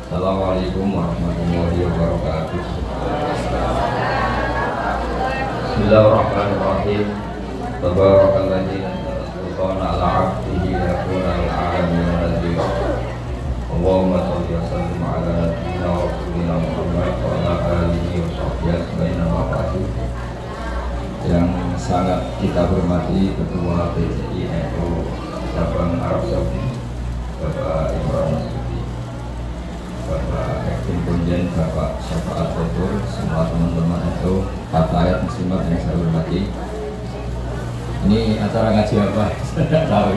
Assalamualaikum warahmatullahi wabarakatuh. Bismillahirrahmanirrahim. Tabarakalladzi anzala ala 'abdihi yakuna al-'alamin nadhira. Allahumma shalli wa sallim ala nabiyyina wa rasulina Muhammad wa ala alihi wa sahbihi ajmain. Yang sangat kita hormati Ketua PCI NU Cabang Arab Saudi, Bapak Imran Nasution, Bapak Ektim Punjen, Bapak Syafaat Fatur, semua teman-teman itu, kata ayat muslimat yang saya hormati. Ini acara ngaji apa? Tidak tahu.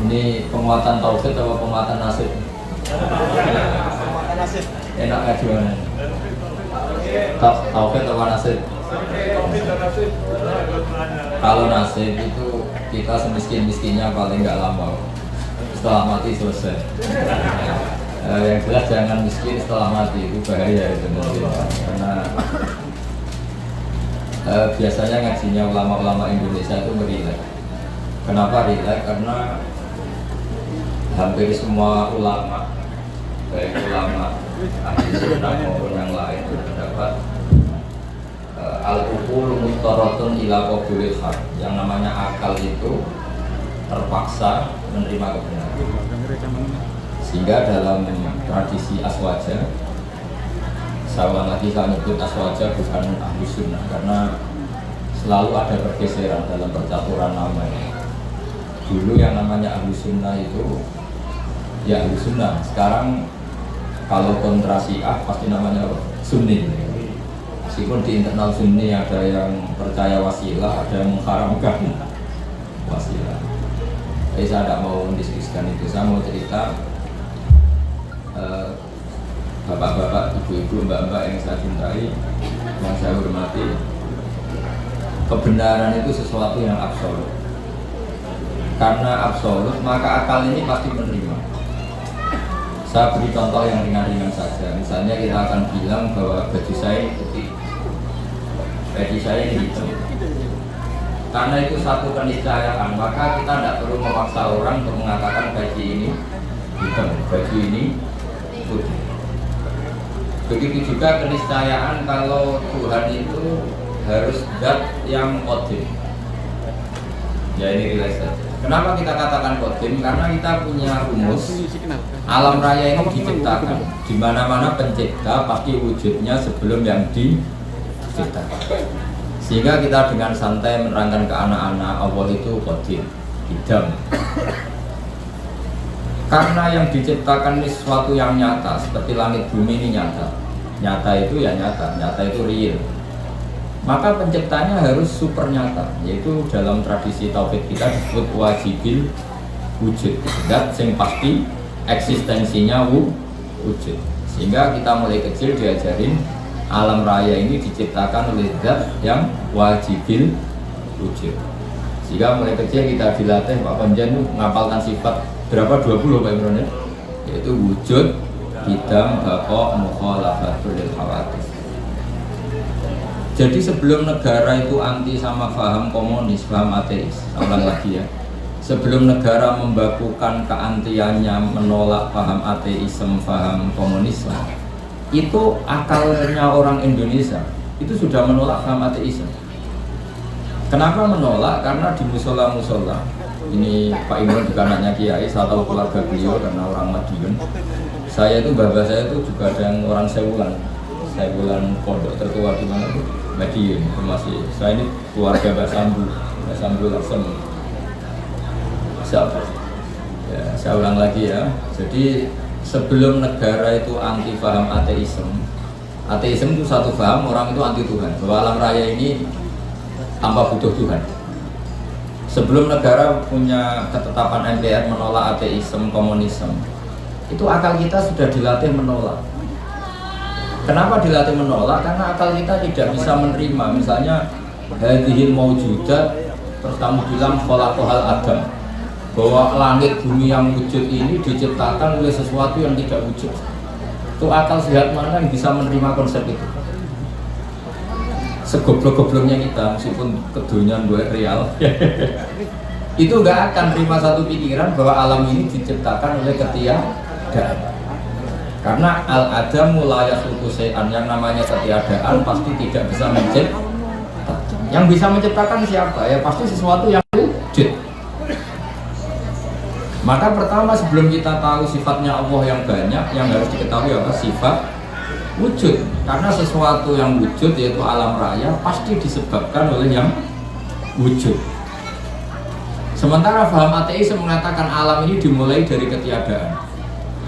Ini penguatan tauhid atau penguatan nasib? Penguatan nasib. Enak ngaji mana? Tauhid atau nasib? Kalau nasib itu kita semiskin-miskinnya paling nggak lama, setelah mati selesai. Yang jelas jangan miskin setelah mati, itu bahaya itu karena biasanya ngajinya ulama-ulama Indonesia itu merilek. Kenapa rilek? Karena hampir semua ulama, baik ulama ahli sunnah maupun yang lain, berpendapat al-uqul muttaratun ila qabulil haq. Yang namanya akal itu terpaksa menerima kebenaran. Sehingga dalam tradisi aswaja, saya ulang lagi, saya menyebut aswaja bukan ahli sunnah karena selalu ada pergeseran dalam percaturan namanya. Dulu yang namanya ahli sunnah itu ya ahli sunnah, sekarang kalau kontra Syiah pasti namanya apa? Sunni. Meskipun di internal Sunni ada yang percaya wasilah, ada yang mengharamkan wasilah. Tapi saya tidak mau mendiskusikan itu. Saya mau cerita bapak-bapak, ibu-ibu, mbak-mbak yang saya cintai, yang saya hormati. Kebenaran itu sesuatu yang absolut. Karena absolut, maka akal ini pasti menerima. Saya beri contoh yang ringan-ringan saja. Misalnya kita akan bilang bahwa baju saya ini putih, baju saya ini hitam. Karena itu satu keniscayaan, maka kita tidak perlu memaksa orang untuk mengatakan baju ini hitam, baju ini putih. Begitu juga keniscayaan kalau Tuhan itu harus zat yang qadim. Ya ini relax saja. Kenapa kita katakan qadim? Karena kita punya rumus alam raya ini diciptakan. Di mana-mana pencipta pasti wujudnya sebelum yang diciptakan. Sehingga kita dengan santai menerangkan ke anak-anak Allah itu qadim, hidam. Karena yang diciptakan ini sesuatu yang nyata, seperti langit bumi ini nyata. Nyata itu ya nyata, nyata itu real. Maka penciptanya harus super nyata, yaitu dalam tradisi tauhid kita disebut wajibil wujud. Zat yang pasti eksistensinya wujud. Sehingga kita mulai kecil diajarin alam raya ini diciptakan oleh zat yang wajibil wujud. Sehingga mulai kecil kita dilatih Pak Panjen menghafalkan sifat berapa? 20 Pak Imron ya? Yaitu wujud, hidam, baqa, mukhalafatul lil hawadits. Jadi sebelum negara itu anti sama paham komunis, paham ateis, ulang lagi ya. Sebelum negara membakukan keantiannya menolak paham ateisme, paham komunisme, itu akalnya orang Indonesia itu sudah menolak paham ateisme. Kenapa menolak? Karena di musola-musola, ini Pak Imron juga anaknya Kiai, saya tahu keluarga beliau karena orang Madiun. Saya itu, bapak saya itu juga ada yang orang Sewulan pondok tertua di mana itu? Madiun, masih. Saya ini keluarga Mbak Sambu Lasem. Siapa? Ya, saya ulang lagi ya. Jadi sebelum negara itu anti paham ateisme itu satu paham orang itu anti Tuhan, bahwa alam raya ini tanpa butuh Tuhan. Sebelum negara punya ketetapan MPR menolak ateisme, komunisme, itu akal kita sudah dilatih menolak. Kenapa dilatih menolak? Karena akal kita tidak bisa menerima. Misalnya hadhil maujudat, terus kamu bilang khalaqahal adam, bahwa langit bumi yang wujud ini diciptakan oleh sesuatu yang tidak wujud. Itu akal sehat mana yang bisa menerima konsep itu? Segoblok-gobloknya kita, meskipun kedunian gue real. itu nggak akan terima satu pikiran bahwa alam ini diciptakan oleh ketiadaan. Karena al-adamu la yakhluqu syai'an, yang namanya ketiadaan pasti tidak bisa menciptakan. Yang bisa menciptakan siapa? Ya pasti sesuatu yang wujud. Maka pertama sebelum kita tahu sifatnya Allah yang banyak, yang harus diketahui apa? Sifat wujud. Karena sesuatu yang wujud yaitu alam raya pasti disebabkan oleh yang wujud. Sementara paham ateis mengatakan alam ini dimulai dari ketiadaan.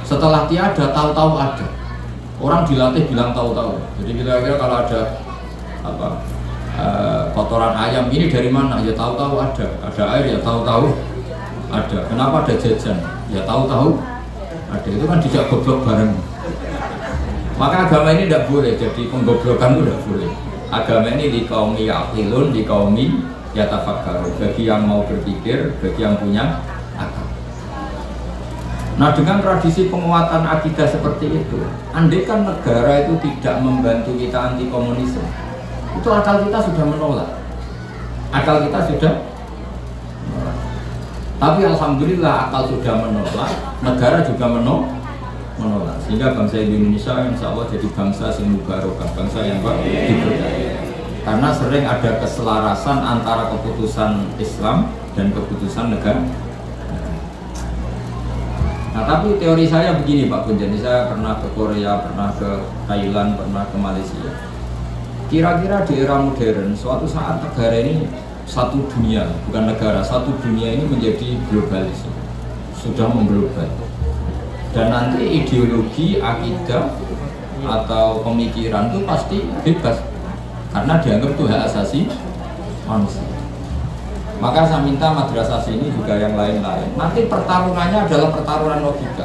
Setelah tiada, tahu-tahu ada. Orang dilatih bilang tahu-tahu. Jadi kira-kira kalau ada apa kotoran ayam ini dari mana? Ya tahu-tahu ada. Ada air ya tahu-tahu ada. Kenapa ada jajan? Ya tahu-tahu ada. Itu kan dijak goblok bareng. Maka agama ini tidak boleh jadi penggoblokan, itu tidak boleh. Agama ini di kaum yaqilun, di kaum yatafakkaru, bagi yang mau berpikir, bagi yang punya akal. Nah, dengan tradisi penguatan akidah seperti itu, andai kan negara itu tidak membantu kita anti komunisme, itu akal kita sudah menolak. Akal kita sudah menolak. Tapi alhamdulillah akal sudah menolak, negara juga menolak. Sehingga bangsa Indonesia insya Allah jadi bangsa yang mubarakah, bangsa yang diberkahi. Karena sering ada keselarasan antara keputusan Islam dan keputusan negara. Nah, tapi teori saya begini Pak Punjani, saya pernah ke Korea, pernah ke Thailand, pernah ke Malaysia. Kira-kira di era modern, suatu saat negara ini satu dunia, bukan negara, satu dunia ini menjadi globalis, sudah mengglobal. Dan nanti ideologi, akidah, atau pemikiran itu pasti bebas. Karena dianggap itu hak asasi manusia. Maka saya minta madrasah sini juga yang lain-lain. Nanti pertarungannya adalah pertarungan logika.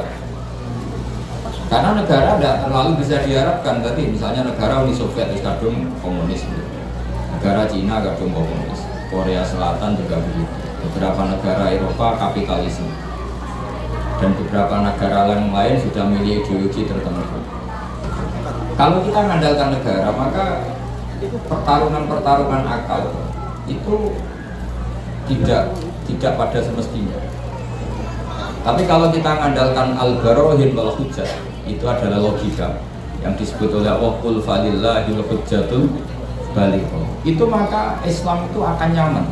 Karena negara tidak terlalu bisa diharapkan tadi, misalnya negara Uni Soviet kadung komunis, negara Cina kadung komunis, Korea Selatan juga begitu. Beberapa negara Eropa kapitalisme, dan beberapa negara lain sudah memiliki ideologi tertentu. Kalau kita mengandalkan negara, maka pertarungan akal itu tidak pada semestinya. Tapi kalau kita mengandalkan al-barohin wal hujjah, itu adalah logika yang disebut oleh Allah qul falillahil hujjatul balighah. Itu maka Islam itu akan nyaman.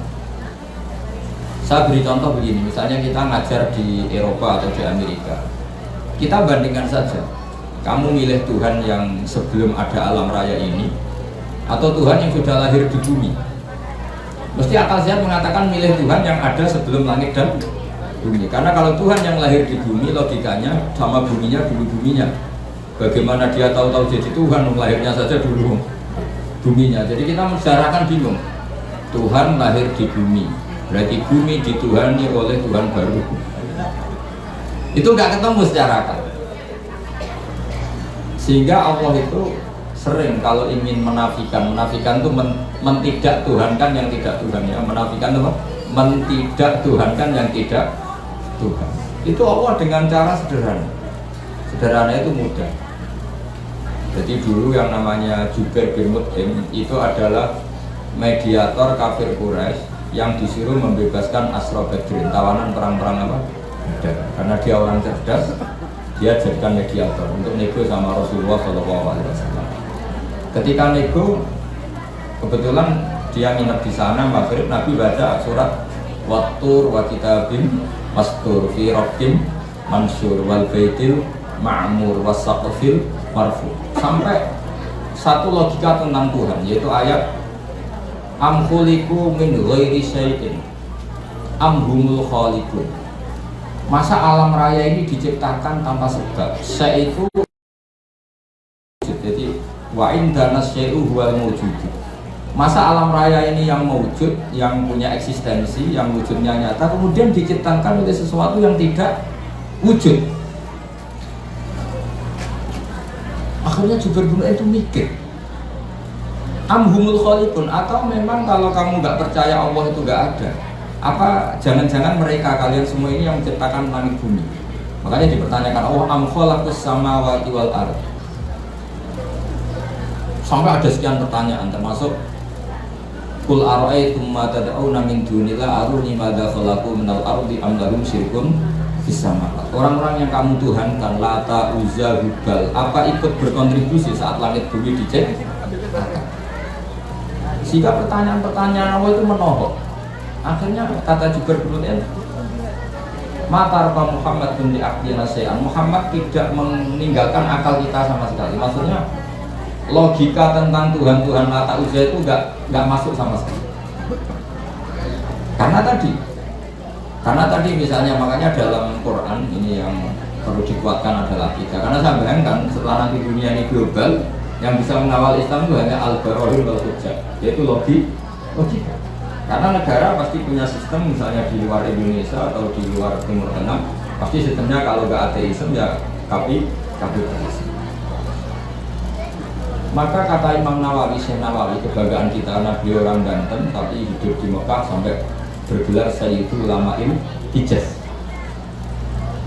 Saya beri contoh begini, misalnya kita ngajar di Eropa atau di Amerika, kita bandingkan saja, kamu milih Tuhan yang sebelum ada alam raya ini atau Tuhan yang sudah lahir di bumi. Mesti akal sehat mengatakan milih Tuhan yang ada sebelum langit dan bumi. Karena kalau Tuhan yang lahir di bumi, logikanya sama buminya dulu buminya. Bagaimana dia tahu-tahu jadi Tuhan, lahirnya saja dulu buminya. Jadi kita mensyarahkan bingung. Tuhan lahir di bumi, berarti bumi dituhani oleh Tuhan baru. Itu nggak ketemu secara akal. Sehingga Allah itu sering kalau ingin menafikan itu mentidak Tuhankan yang tidak Tuhan, ya. Menafikan itu mentidak Tuhankan yang tidak Tuhan. Itu Allah dengan cara sederhana itu mudah. Jadi dulu yang namanya Jubair bin Mut'im itu adalah mediator kafir Quraisy yang disuruh membebaskan Asra Badrin, tawanan perang-perang apa? Karena dia orang cerdas, dia jadikan mediator untuk nego sama Rasulullah SAW. Ketika nego, kebetulan dia nginep di sana maghrib, Nabi baca surat Wattur wa kitabim mastur fi raqqim mansur wal baitil ma'mur was saqfil marfu. Sampai satu logika tentang Tuhan, yaitu ayat am khuliqu min ghairi syai'in am humul khaliqun. Masa alam raya ini diciptakan tanpa sebab? Syai' itu jadi wa indana syai'u huwal mawjud. Masa alam raya ini yang mewujud, yang punya eksistensi, yang wujudnya nyata, kemudian diciptakan oleh sesuatu yang tidak wujud. Akhirnya Jubair bin Mut'im itu mikir, amhumul khaliqun, atau memang kalau kamu nggak percaya Allah itu nggak ada, apa jangan-jangan mereka kalian semua ini yang menciptakan langit bumi? Makanya dipertanyakan Allah am khalaqus samawati wal ardh. Sampai ada sekian pertanyaan, termasuk Qul ara'aytum ma tad'una min dunillah aruni madza khalaqu minal ardi am lahum syirkun fis samawati. Orang-orang yang kamu tuhankan Lata, Uzza, Hubal, apa ikut berkontribusi saat langit bumi diciptakan? Sehingga pertanyaan-pertanyaan Allah itu menohok. Akhirnya kata Jubair bin Mut'im, Matar Muhammad bin Abdina Sayan, Muhammad tidak meninggalkan akal kita sama sekali. Maksudnya logika tentang Tuhan Lata Uzza itu nggak masuk sama sekali. Karena tadi misalnya makanya dalam Quran ini yang perlu dikuatkan adalah kita. Karena saya bayangkan setelah nanti dunia ini global, yang bisa mengawal Islam itu hanya al-barahim wal hujjah, yaitu logika. Karena negara pasti punya sistem, misalnya di luar Indonesia atau di luar Timur Tengah, pasti sistemnya kalau nggak ateisme ya kapitalisme. Maka kata Imam Nawawi, Syekh Nawawi, kebanggaan kita karena beliau orang Banten tapi hidup di Mekah sampai bergelar Sayyidul Ulama'il Hijaz.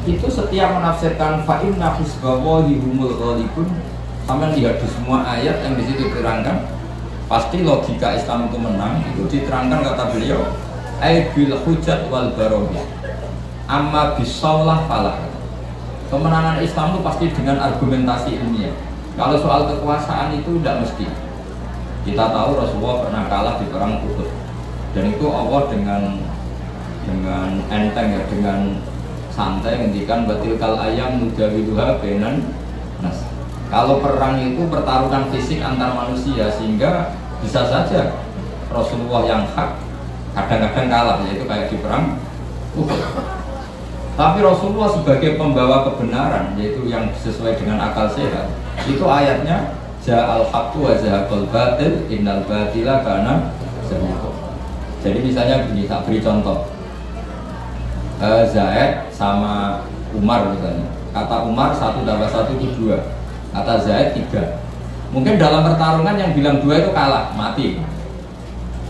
Itu setiap menafsirkan fa'inna hisbawahi humul ghalibun, sampai lihat di semua ayat yang di situ diterangkan pasti logika Islam itu menang. Itu diterangkan kata beliau bil hujjat wal barahih amma bisaulah falah. Kemenangan Islam itu pasti dengan argumentasi ilmiah. Kalau soal kekuasaan itu tidak mesti. Kita tahu Rasulullah pernah kalah di perang Uhud, dan itu Allah dengan enteng ya, dengan santai ngendikan batilkal ayam nudawiluha bainan nas. Kalau perang itu pertarungan fisik antar manusia, sehingga bisa saja Rasulullah yang hak kadang-kadang kalah, yaitu kayak di perang Uhud. Tapi Rasulullah sebagai pembawa kebenaran, yaitu yang sesuai dengan akal sehat, itu ayatnya ja'al haqqu wa zahaqal batil innal batila kana zahuqa. Jadi misalnya begini, tak beri contoh. Zaid sama Umar misalnya. Kata Umar 1 tambah 1 itu 2. Kata Zaid 3. Mungkin dalam pertarungan yang bilang 2 itu kalah, mati.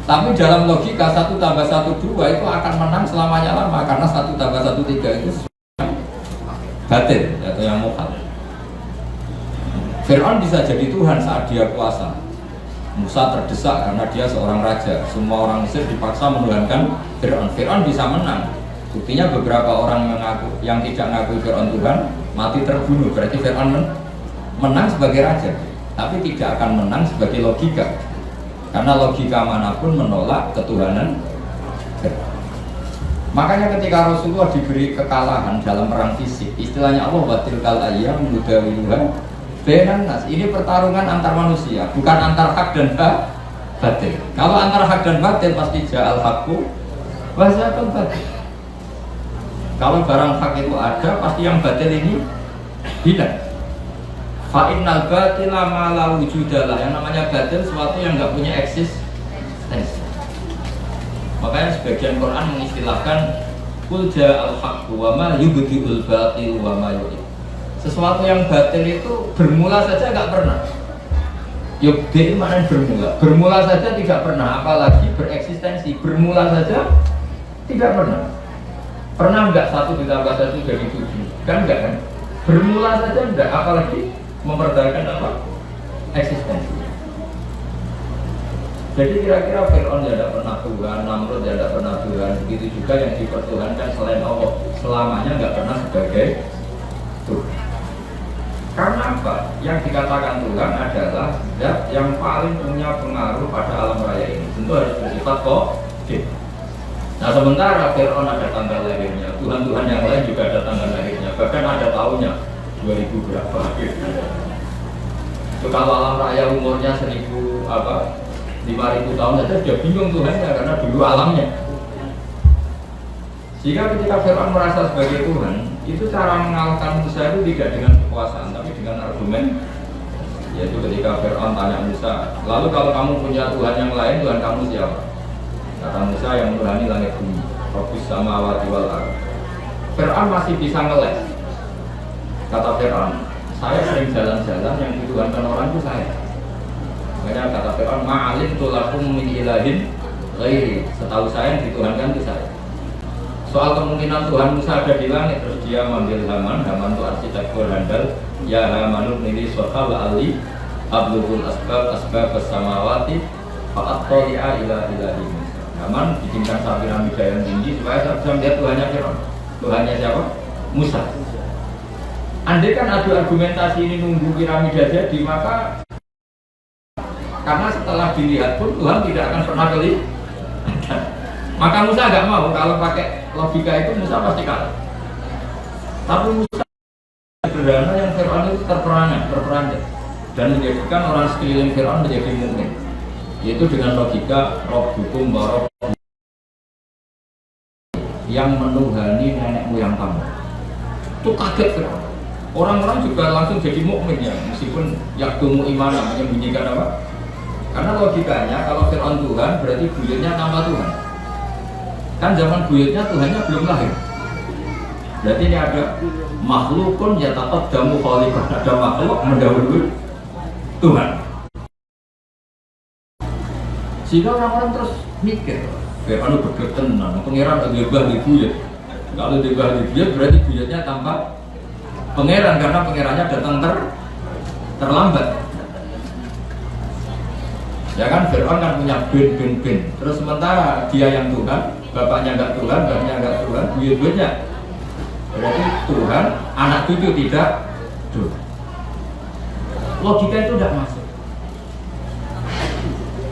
Tapi dalam logika 1 tambah 1 2 itu akan menang selamanya lama, karena 1 tambah 1 3 itu batil atau yang mukhal. Fir'aun bisa jadi Tuhan saat dia kuasa. Musa terdesak karena dia seorang raja. Semua orang Mesir dipaksa menuhankan Fir'aun. Fir'aun bisa menang. Buktinya beberapa orang yang tidak mengakui Fir'aun Tuhan mati terbunuh. Berarti Fir'aun menang sebagai raja, tapi tidak akan menang sebagai logika. Karena logika manapun menolak ketuhanan. Makanya ketika Rasulullah diberi kekalahan dalam perang fisik, istilahnya Allah batilkal ayyam nudawiluha bainan nas. Ini pertarungan antar manusia, bukan antar hak dan batil. Kalau antar hak dan batil pasti ja'al haqqu wa zahaqal batil. Kalau barang hak itu ada, pasti yang batil ini hilang. Fa'innal batila ma la wujudalah. Yang namanya batil sesuatu yang nggak punya eksistensi. Makanya sebagian Quran mengistilahkan qul ja'al haqqu wa ma yubdi'ul batil wa ma yu'id. Sesuatu yang batil itu bermula saja nggak pernah. Yubdi' mana bermula? Bermula saja tidak pernah, apalagi bereksistensi. Bermula saja tidak pernah. Pernah nggak 1 ditambah 1 jadi 7? Kan enggak kan? Bermula saja enggak, apalagi mempertahankan apa? Eksistensi. Jadi kira-kira Fir'aun ya tidak pernah Tuhan, Namrud ya tidak pernah Tuhan. Begitu juga yang dipertuhankan selain Allah, selamanya nggak pernah sebagai Tuhan. Karena apa? Yang dikatakan Tuhan adalah zat yang paling punya pengaruh pada alam raya ini. Tentu harus bersifat qadim. Nah sementara Fir'aun ada tanggal lahirnya, Tuhan-Tuhan yang lain juga ada tanggal lahirnya, bahkan ada tahunnya 2000 berapa. So, kalau alam raya umurnya 5.000 tahun saja dia bingung Tuhannya, karena dulu alamnya. Sehingga ketika Fir'aun merasa sebagai Tuhan, itu cara mengalahkan Musa itu tidak dengan kekuasaan, tapi dengan argumen. Yaitu ketika Fir'aun tanya Musa, lalu kalau kamu punya Tuhan yang lain, Tuhan kamu siapa? Kata Musa, yang menuhani langit bumi, Rabbus samawati wal ardh. Fir'aun masih bisa ngeles. Kata Fir'aun, saya sering jalan-jalan yang dituhankan orang itu saya. Makanya kata Fir'aun, ma'alim tulakum min ilahin ghairi. Setahu saya yang dituhankan itu saya. Soal kemungkinan Tuhan Musa ada di langit, terus dia manggil Haman itu arsitektur handal. Ya Hamanul nili soha wa ali ablugul asbab samawati Faat tolia ila ini. Namun bikinkan satu piramida yang tinggi supaya saya bisa melihat Tuhannya Fir'aun. Tuhannya siapa? Musa. Andai kan adu argumentasi ini nunggu piramida jadi, maka karena setelah dilihat pun Tuhan tidak akan pernah kelihatan. Maka Musa agak mau, kalau pakai logika itu Musa pasti kalah. Tapi Musa sederhana yang Fir'aun itu terperanjat dan menjadikan orang sekeliling Fir'aun menjadi mukmin, yaitu dengan logika roh hukum baroh yang menuhani nenek moyang kamu. Itu kaget Fir'aun. Orang-orang juga langsung jadi mukmin ya, meskipun yakdumu imana, menyembunyikan apa? Karena logikanya kalau Fir'aun Tuhan berarti buyutnya nama Tuhan. Kan zaman buyutnya Tuhannya belum lahir. Berarti ini ada makhlukun ya tetap jamu khalifah, ada makhluk mendahului Tuhan. Sehingga orang-orang terus mikir, Fir'aun bergerak tenang, pengiran dibah di buyut. Kalau dibah di buyut berarti buyutnya tanpa pangeran, karena pangerannya datang terlambat. Ya kan, Fir'aun kan punya bin. Terus sementara dia yang Tuhan, bapaknya enggak Tuhan, bapaknya enggak Tuhan, buyut-buyutnya. Berarti Tuhan, anak cucu tidak Tuhan. Logika itu tidak masuk.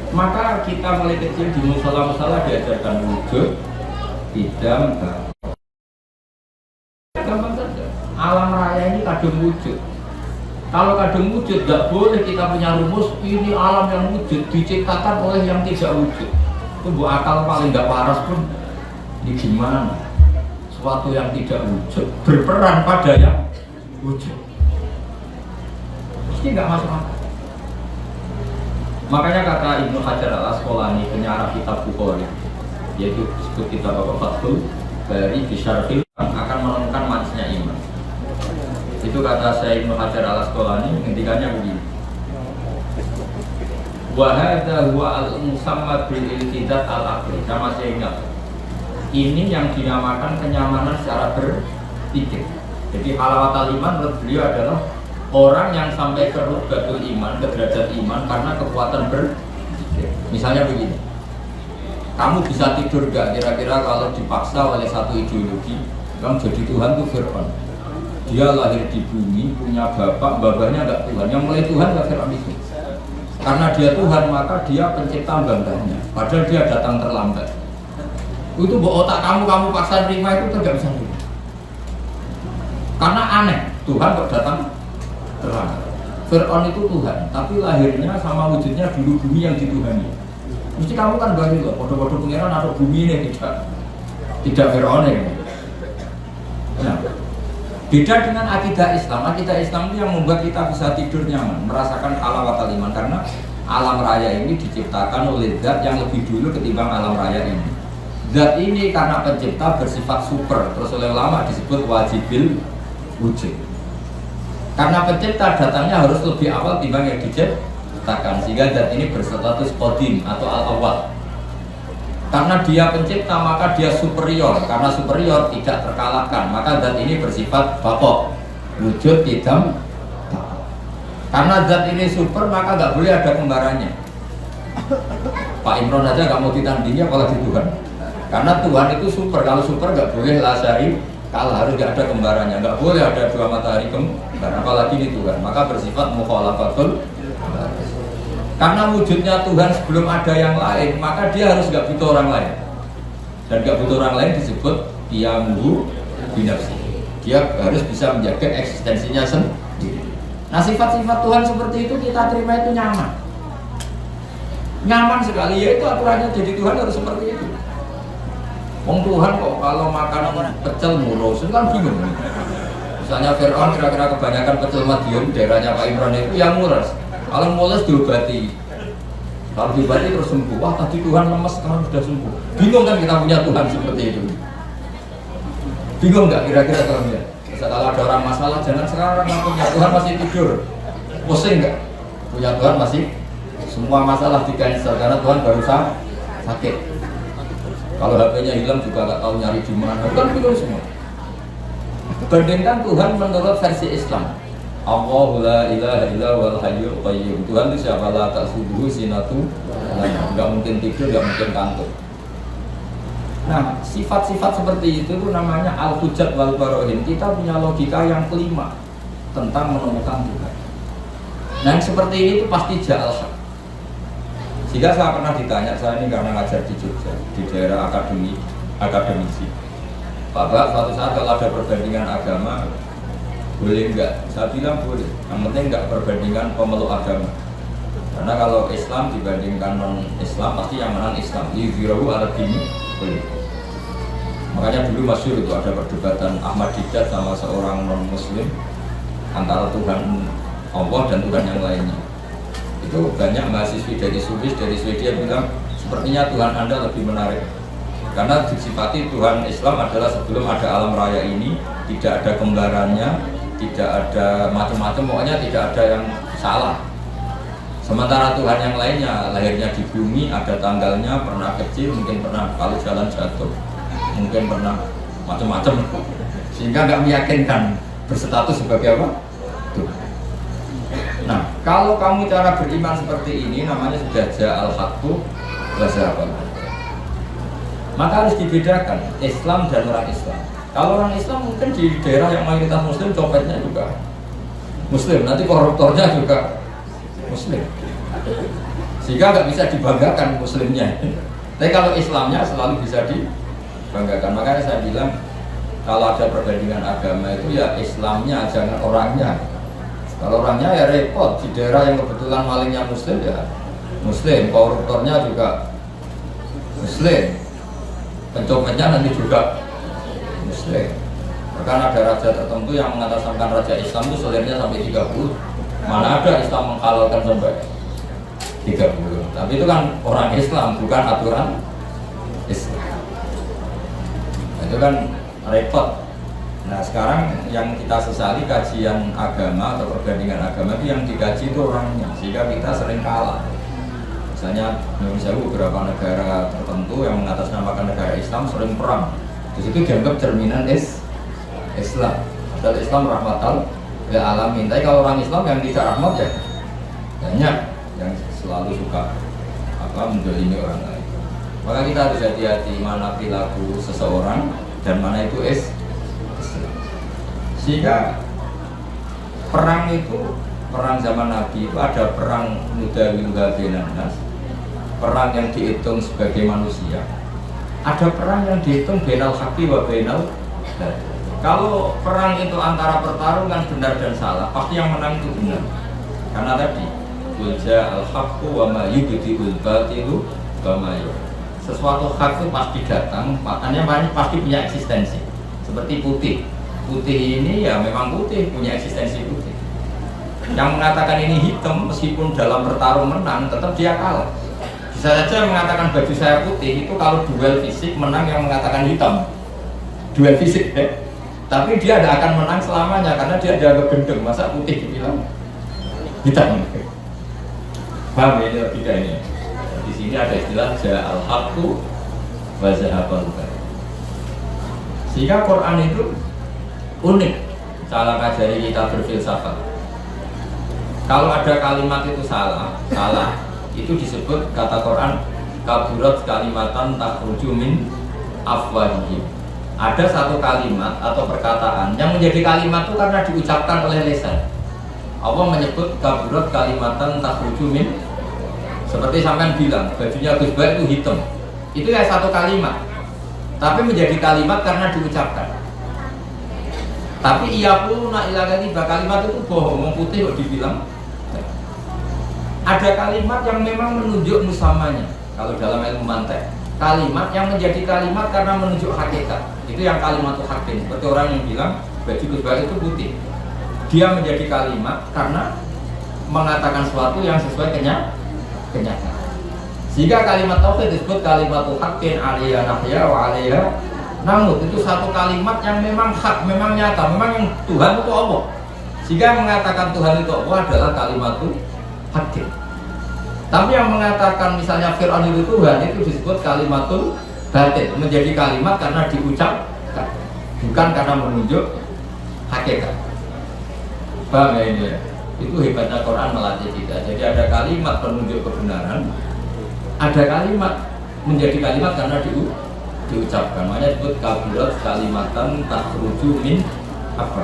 Maka kita mulai kecil di musola-musola diajarkan wujud, idam, gampang saja. Alam raya ini kadung wujud. Kalau kadung wujud, tidak boleh kita punya rumus ini alam yang wujud diciptakan oleh yang tidak wujud. Itu bu akal paling nggak waras pun, ini gimana? Suatu yang tidak wujud berperan pada yang wujud, mesti nggak masuk akal. Makanya kata Ibnu Hajar al-Asqalani penyarah kitab Bukhari, yaitu disebut kitab Fathul Bari Bisyarhil, akan menemukan manisnya iman. Itu kata saya Ibnu Hajar al-Asqalani, ngendikannya begini. Wa hadza huwa al-musamma bil iltidat al-aqli. Saya masih ingat. Ini yang dinamakan kenyamanan secara berpikir. Jadi halawatul iman menurut beliau adalah orang yang sampai ke rutbatul iman, ke derajat iman karena kekuatan berpikir. Misalnya begini, kamu bisa tidur gak kira-kira kalau dipaksa oleh satu ideologi, kamu jadi Tuhan tuh Fir'aun. Dia lahir di bumi, punya bapak, bapaknya enggak Tuhan. Yang mulai Tuhan enggak Fir'aun itu. Karena dia Tuhan, maka dia pencipta bangganya. Padahal dia datang terlambat. Itu otak kamu paksa terima itu tidak bisa terima. Karena aneh, Tuhan kok datang terlambat. Fir'aun itu Tuhan, tapi lahirnya sama wujudnya dulu bumi yang dituhani. Mesti kamu kan bagi loh, bodoh-bodoh pengiran atau bumi ini tidak Fir'aun ini. Nah, beda dengan akidah Islam. Akidah Islam itu yang membuat kita bisa tidur nyaman, merasakan halawatul iman, karena alam raya ini diciptakan oleh zat yang lebih dulu ketimbang alam raya ini. Zat ini karena pencipta bersifat super, terus oleh ulama disebut wajibil wujud. Karena pencipta datangnya harus lebih awal timbang yang diciptakan, sehingga zat ini berstatus qadim atau al-awwal. Karena dia pencipta maka dia superior, karena superior tidak terkalahkan, maka zat ini bersifat baqo, wujud tidak. Karena zat ini super maka nggak boleh ada kembarannya. Pak Imron aja nggak mau ditandingi apalagi Tuhan. Karena Tuhan itu super, kalau super nggak boleh lasari, kalau harus nggak ada kembarannya, nggak boleh ada dua matahari kembar, apalagi ini Tuhan, maka bersifat mukhalafatul. Karena wujudnya Tuhan sebelum ada yang lain, maka dia harus nggak butuh orang lain. Dan nggak butuh orang lain disebut qiyamuhu binafsi. Dia harus bisa menjaga eksistensinya sendiri. Nah, sifat-sifat Tuhan seperti itu kita terima itu nyaman. Nyaman sekali, yaitu aturannya jadi Tuhan harus seperti itu. Wong Tuhan kok kalau makan pecel murus, itu kan bingung. Misalnya Fir'aun kira-kira kebanyakan pecel Madiun, daerahnya Pak Imran itu yang murus. Kalau mules diobati, kalau diobati terus sembuh. Wah, tadi Tuhan lemes, sekarang sudah sembuh. Bingung kan kita punya Tuhan seperti itu? Bingung nggak kira-kira kalau ya? Kalau ada orang masalah, jangan sekarang punya Tuhan masih tidur. Pusing nggak? Punya Tuhan masih semua masalah di cancel karena Tuhan baru sakit. Kalau HP-nya hilang juga nggak tahu nyari di mana. Kan bingung semua. Bandingkan Tuhan menurut versi Islam. Allahu la ilaha illa huwal hayyul qayyum. Tuhan itu siapa? La ta'khudhuhu sinatu, enggak mungkin tidur, enggak mungkin kantuk. Nah, sifat-sifat seperti itu namanya al-hujjat wal barohin. Kita punya logika yang kelima tentang menemukan Tuhan. Nah, yang seperti ini itu pasti ja'al haq. Jika saya pernah ditanya, saya ini karena ngajar di Jogja, di daerah akademisi. Bapak, suatu saat kalau ada perbandingan agama, boleh enggak? Saya bilang boleh. Yang penting enggak perbandingan pemeluk agama. Karena kalau Islam dibandingkan non-Islam, pasti yang menang Islam. Yudhirahu ala dini boleh. Makanya dulu masyhur itu ada perdebatan Ahmad Didat sama seorang non-Muslim antara Tuhan Allah dan Tuhan yang lainnya. Itu banyak mahasiswi dari Swiss, dari Swedia bilang sepertinya Tuhan Anda lebih menarik. Karena disifati Tuhan Islam adalah sebelum ada alam raya ini tidak ada kembarannya, tidak ada macam-macam, pokoknya tidak ada yang salah. Sementara Tuhan yang lainnya lahirnya di bumi, ada tanggalnya, pernah kecil, mungkin pernah kalau jalan jatuh, mungkin pernah macam-macam, sehingga nggak meyakinkan berstatus sebagai apa? Tuhan. Nah, kalau kamu cara beriman seperti ini namanya sudah ja'al haqqu wa zahaqal batil. Maka harus dibedakan Islam dan orang Islam. Kalau orang Islam mungkin di daerah yang mayoritas Muslim copetnya juga Muslim, nanti koruptornya juga Muslim, sehingga nggak bisa dibanggakan Muslimnya. Tapi kalau Islamnya selalu bisa dibanggakan. Makanya saya bilang kalau ada perbandingan agama itu ya Islamnya, jangan orangnya. Kalau orangnya ya repot. Di daerah yang kebetulan malingnya Muslim ya Muslim, koruptornya juga Muslim, pencopetnya nanti juga Muslim. Bahkan ada raja tertentu yang mengatasnamakan raja Islam itu selirnya sampai 30. Mana ada Islam menghalalkan sampai 30. Tapi itu kan orang Islam, bukan aturan Islam. Itu kan repot. Nah, sekarang yang kita sesali kajian agama atau perbandingan agama itu yang dikaji itu orangnya, sehingga kita sering kalah. Misalnya Indonesia beberapa negara tertentu yang mengatasnamakan negara Islam sering perang. Di situ dianggap cerminan Islam. Padahal Islam rahmatal lil alamin. Tapi kalau orang Islam yang tidak rahmat ya banyak yang selalu suka mendolimi orang lain. Maka kita harus hati-hati mana perilaku seseorang dan mana itu Islam. Sehingga perang zaman Nabi itu ada perang Nudawilha Benanas, perang yang dihitung sebagai manusia. Ada perang yang dihitung Benal Haqi wa Benal Batil. Kalau perang itu antara pertarungan benar dan salah, pasti yang menang itu benar. Karena tadi Ulja al-haqqu wa ma yubdi'ul batilu wa ma sesuatu hak itu pasti datang, makanya pasti punya eksistensi. Seperti putih. Putih ini ya memang putih, punya eksistensi putih. Yang mengatakan ini hitam meskipun dalam bertarung menang, tetap dia kalah. Bisa saja mengatakan baju saya putih itu kalau duel fisik menang yang mengatakan hitam. Duel fisik ya. Tapi dia tidak akan menang selamanya karena dia dianggap gendeng. Masa putih dibilang hitam? Paham ya ini logika ini? Di sini ada istilah ja'al haqqu wa zahaqal batil. Sehingga Quran itu unik cara ngajari kita berfilsafat. Kalau ada kalimat itu salah itu disebut kata Quran kaburat kalimatan takhruju min afwahihim. Ada satu kalimat atau perkataan yang menjadi kalimat itu karena diucapkan oleh lisan. Allah menyebut kaburat kalimatan takhruju min, seperti sampean bilang bajunya Gus Baik itu hitam. Itu ya satu kalimat, tapi menjadi kalimat karena diucapkan. Tapi ia pun nak ilakan tiba kalimat itu bohong, putih kok dibilang. Ada kalimat yang memang menunjuk musamanya. Kalau dalam ilmu mantek, kalimat yang menjadi kalimat karena menunjuk hakikat. Itu yang kalimat itu hakim. Seperti orang yang bilang baju Gus Baik itu putih. Dia menjadi kalimat karena mengatakan sesuatu yang sesuai kenyataan. Sehingga kalimat tauhid disebut kalimat haqqin alaiha nahya wa alaiha namut. Itu satu kalimat yang memang hak, memang nyata, memang yang Tuhan itu Allah. Sehingga yang mengatakan Tuhan itu Allah adalah kalimat haqqin. Tapi yang mengatakan misalnya Fir'aun itu Tuhan itu disebut kalimatul batil, menjadi kalimat karena diucapkan, bukan karena menunjuk hakikat. Paham ya ini ya? Itu hebatnya Quran melatih kita. Jadi ada kalimat penunjuk kebenaran, ada kalimat menjadi kalimat karena diucapkan. Makanya disebut kabilat kalimatan takhruju min apa?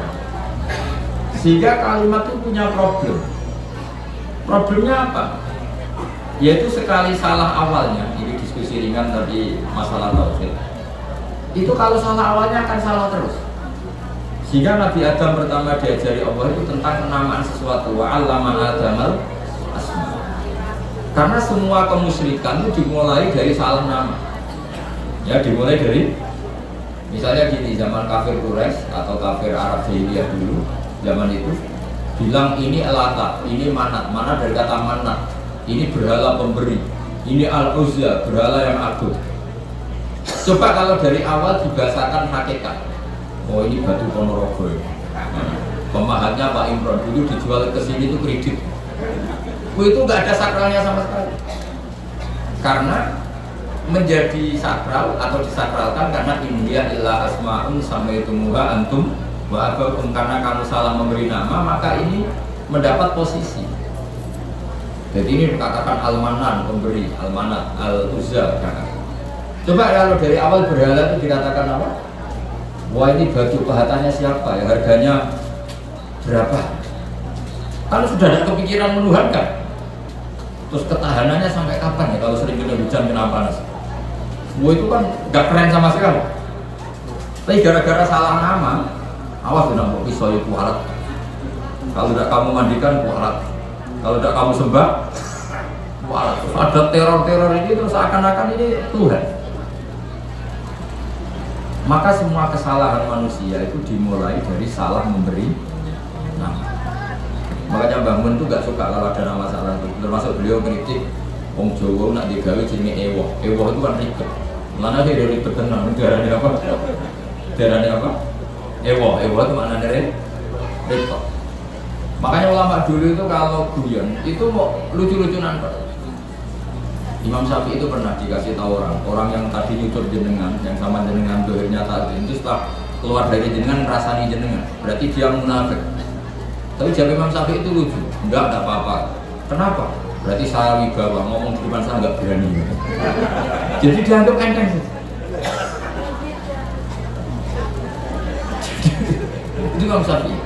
Sehingga kalimat itu punya problem. Problemnya apa? Yaitu sekali salah awalnya, ini diskusi ringan tapi masalah tauhid. Itu kalau salah awalnya akan salah terus. Sehingga Nabi Adam pertama diajari Allah itu tentang penamaan sesuatu, wa 'allama Adamal asma. Karena semua kemusyrikan itu dimulai dari salah nama. Ya, dimulai dari misalnya gini, zaman kafir Quraisy atau kafir Arab Jahiliyah dulu, zaman itu bilang ini Elata, ini Manat, mana dari kata Manat, ini berhala pemberi, ini Al-Uzza, berhala yang agung. Coba kalau dari awal dibahasakan hakikat, oh ini batu Ponorogo, pemahatnya Pak Imron dulu dijual ke sini itu kredit, itu nggak ada sakralnya sama sekali. Karena menjadi sakral atau disakralkan karena India illa asma'un samaitumuha antum wa abakum, karena kamu salah memberi nama maka ini mendapat posisi. Jadi ini dikatakan Al-Manan pemberi, Al-Manat, Al-Uzza. Coba kalau dari awal berhala itu dikatakan apa? Wah ini batu pahatannya siapa ya, harganya berapa? Kalau sudah ada kepikiran menuhankan, terus ketahanannya sampai kapan ya kalau sering kena hujan kena panas? Wah itu kan gak keren sama sekali. Tapi gara-gara salah nama, awas udah mau pisau itu kualat. Kalau udah kamu mandikan kualat, kalau udah kamu sembah kualat. Ada teror-teror ini terus seakan-akan ini Tuhan. Maka semua kesalahan manusia itu dimulai dari salah memberi nama. Makanya Mbah Mun itu gak suka kalau ada nama salah itu. Termasuk beliau kritik Wong Jawa nak digawe jenenge ewoh. Ewoh itu kan ribet. Mana dia ribet tenang. Darahnya apa? Darahnya apa? Ewoh. Ewoh itu maknanya ribet. Makanya ulama dulu itu kalau guyon itu mau lucu-lucunan. Imam Syafi'i itu pernah dikasih tahu orang yang tadi nyucur jenengan, yang sama jenengan dohirnya tadi itu setelah keluar dari jenengan rasani jenengan, berarti dia munafik. Tapi jawab Imam Syafi'i itu lucu, enggak ada apa-apa. Kenapa? Berarti saya wibawa, ngomong di depan saya enggak berani. Jadi dianggap enteng. Itu Imam Syafi'i.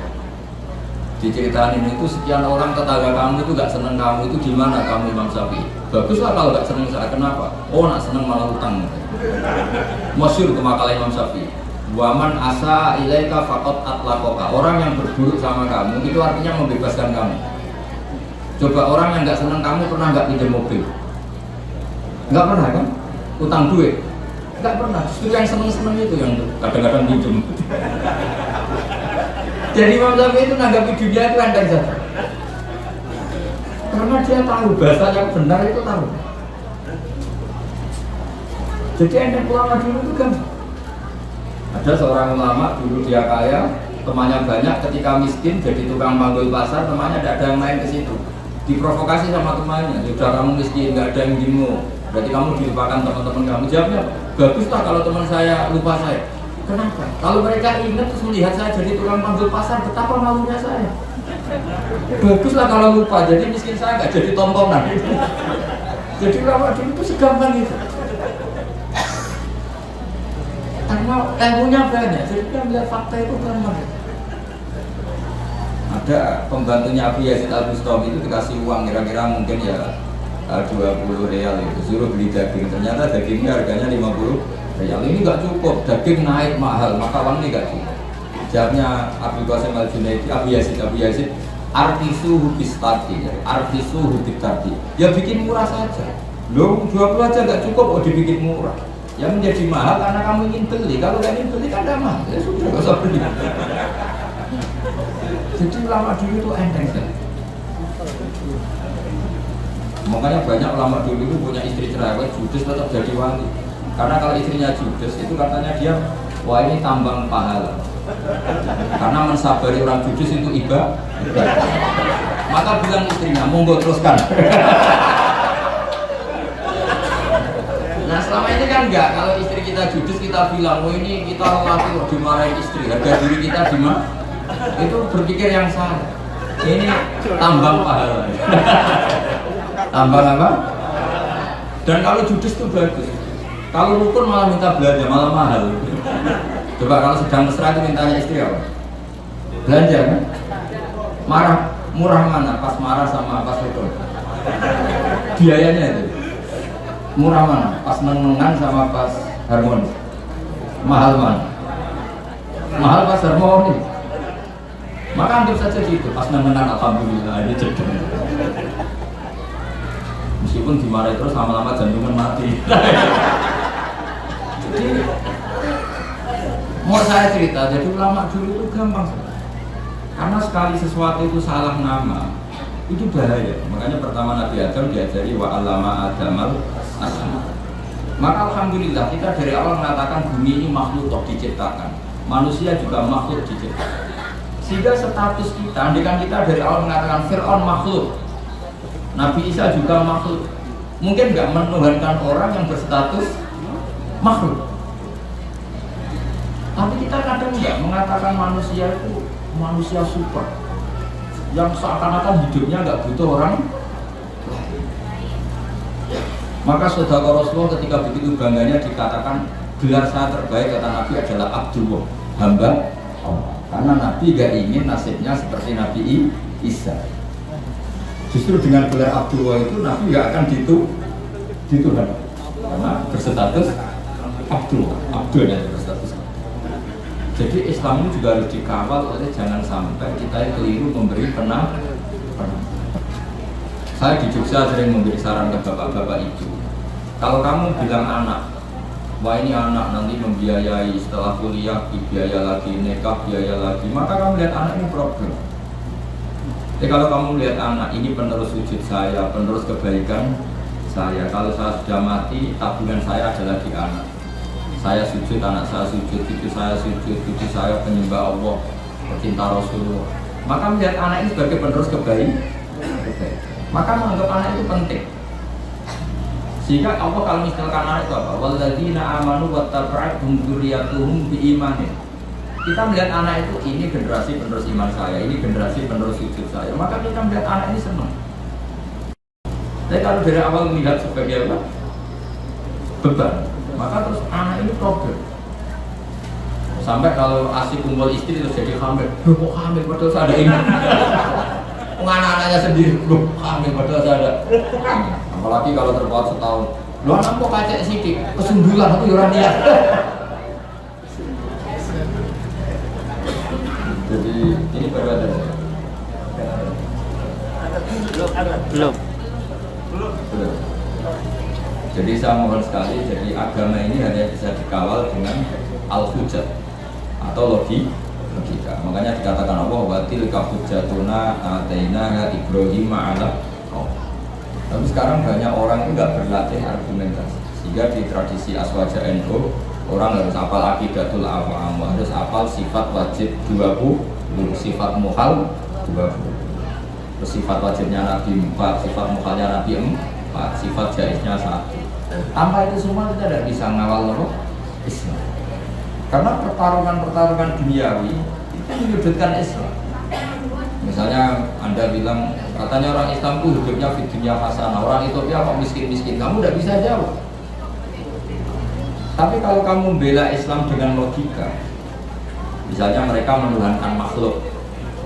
Diceritain itu sekian orang tetangga kamu itu gak seneng kamu, itu gimana kamu Imam Syafi'i? Baguslah kalau gak seneng saya, kenapa? Oh nak seneng malah utang. Masyhur itu makalah Imam Syafi'i. Waman asa ilaika faqat atlaqaka. Orang yang berburuk sama kamu itu artinya membebaskan kamu. Coba orang yang gak seneng kamu pernah gak pinjam mobil? Gak pernah kan? Utang duit? Gak pernah. Justru yang seneng-seneng itu yang kadang-kadang pinjam. Jadi Imam Syafi'i itu nanggapi dunia itu enteng saja. Karena dia tahu bahasa yang benar itu tahu. Jadi enteng ulama dulu itu kan. Ada seorang ulama dulu dia kaya, temannya banyak, ketika miskin jadi tukang panggul pasar, temannya tidak ada yang main ke situ. Diprovokasi sama temannya, sudah kamu miskin, nggak ada yang dimu, berarti kamu dilupakan teman-teman kamu. Jawabnya, baguslah kalau teman saya lupa saya. Kenapa? Kalau mereka ingat terus melihat saya jadi tukang panggul pasar, betapa malunya saya. Baguslah kalau lupa, jadi miskin saya nggak jadi tontonan. Jadi ulama dulu itu segampang itu. Karena ilmunya banyak, jadi dia melihat fakta itu gampang. Ada pembantunya Abu Yazid Al-Bustami itu dikasih uang kira-kira mungkin ya 20 real itu, suruh beli daging. Ternyata dagingnya harganya 50 real. Ini nggak cukup, daging naik mahal, maka uang ini nggak cukup. Jawabnya Abu Qasim Al-Junaidi, Abu Yazid, artisu hubistati, artisu hubistati. Ya bikin murah saja. Loh, 20 aja nggak cukup, oh dibikin murah. Yang menjadi mahal karena kamu ingin beli. Kalau nggak ingin beli kan nggak mahal. Ya sudah, nggak usah beli. Jadi ulama dulu itu enteng kan. Makanya banyak ulama dulu itu punya istri cerewet, judes tetap jadi wali. Karena kalau istrinya judes itu katanya dia, wah ini tambang pahala. Karena mensabari orang judes itu ibadah. Maka bilang istrinya, monggo teruskan. Nah selama ini kan enggak, kalau istri kita judes kita bilang, oh ini kita laki kok dimarahin istri, harga diri kita gimana? Itu berpikir yang salah. Ini tambang pahala. Tambang apa? Dan kalau judes itu bagus. Kalau rukun malah minta belanja, malah mahal. Coba kalau sedang mesra itu mintanya istri apa? Belanja kan? Murah mana? Pas marah sama pas rukun? Biayanya itu. Murah mana? Pas nenengan sama pas harmonis? Mahal mana? Mahal pas harmonis. Maka anggap saja gitu, pas nenengan alhamdulillah ini cedek. Meskipun dimarahi terus lama-lama jantungan mati. Jadi mau saya cerita, jadi ulama dulu itu gampang sekali. Karena sekali sesuatu itu salah nama, itu bahaya. Makanya pertama Nabi Adam diajari wa allama adamal asma. Maka alhamdulillah kita dari awal mengatakan bumi ini makhluk diciptakan, manusia juga makhluk diciptakan. Sehingga status kita, andaikan kita dari awal mengatakan Fir'aun makhluk, Nabi Isa juga makhluk, mungkin nggak menuhankan orang yang berstatus makhluk. Tapi kita kadang nggak mengatakan manusia itu manusia super, yang seakan-akan hidupnya nggak butuh orang. Maka saudara Rasulullah ketika begitu bangganya dikatakan gelar saya terbaik kata Nabi adalah Abdullah, hamba Allah. Karena Nabi gak ingin nasibnya seperti Nabi Isa. Justru dengan gelar Abdullah itu Nabi gak akan dituhan. Karena berstatus Abdullah, Abdul yang berstatus. Jadi Islam ini juga harus dikawal oleh jangan sampai kita keliru memberi penang. Saya di Jogja sering memberi saran ke bapak-bapak itu. Kalau kamu bilang anak, wah ini anak nanti membiayai setelah kuliah, biaya lagi, nikah, biaya lagi, maka kamu lihat anak ini problem. Jadi kalau kamu lihat anak ini penerus sujud saya, penerus kebaikan saya, kalau saya sudah mati, tabungan saya adalah di anak. Saya sujud, anak saya sujud, cucu saya penyembah Allah, pecinta Rasulullah. Maka melihat anak ini sebagai penerus kebaikan, maka menganggap anak itu penting. Sehingga Allah kalau misalkan anak itu apa? Walladzina amanu wattaba'athum dzurriyyatuhum biimanin. Kita melihat anak itu ini generasi penerus iman saya, ini generasi penerus sujud saya. Maka kita melihat anak ini senang. Tapi kalau dari awal melihat sebagai apa? Beban, maka terus anak ini problem. Sampai kalau asik kumpul istri terus jadi hamil. Loh kok hamil padahal saya ada ini. Anak-anaknya sendiri, loh hamil padahal saya ada. Apalagi kalau terpaut setahun. Lu anak kok kacek sidik, kesundulan aku yuran dia. Jadi ini berbeda. Belum. Jadi saya mohon sekali, jadi agama ini hanya bisa dikawal dengan al-hujjah atau logika. Makanya dikatakan Allah wa tilka hujjatuna atainaha Ibrahim ala. Tapi sekarang banyak orang itu nggak berlatih argumentasi. Sehingga di tradisi Aswaja NU orang harus hafal akidatul awam, harus hafal sifat wajib 20, sifat muhal 20. Terus sifat wajibnya Nabi 4, sifat muhalnya Nabi 4, sifat jaiznya 1. Tanpa itu semua kita tidak bisa ngawal Islam. Karena pertarungan duniawi itu menyudutkan Islam. Misalnya Anda bilang katanya orang Islam itu hidupnya di dunia hasanah, orang Ethiopia kok miskin-miskin, kamu tidak bisa jawab. Tapi kalau kamu membela Islam dengan logika, misalnya mereka menuhankan makhluk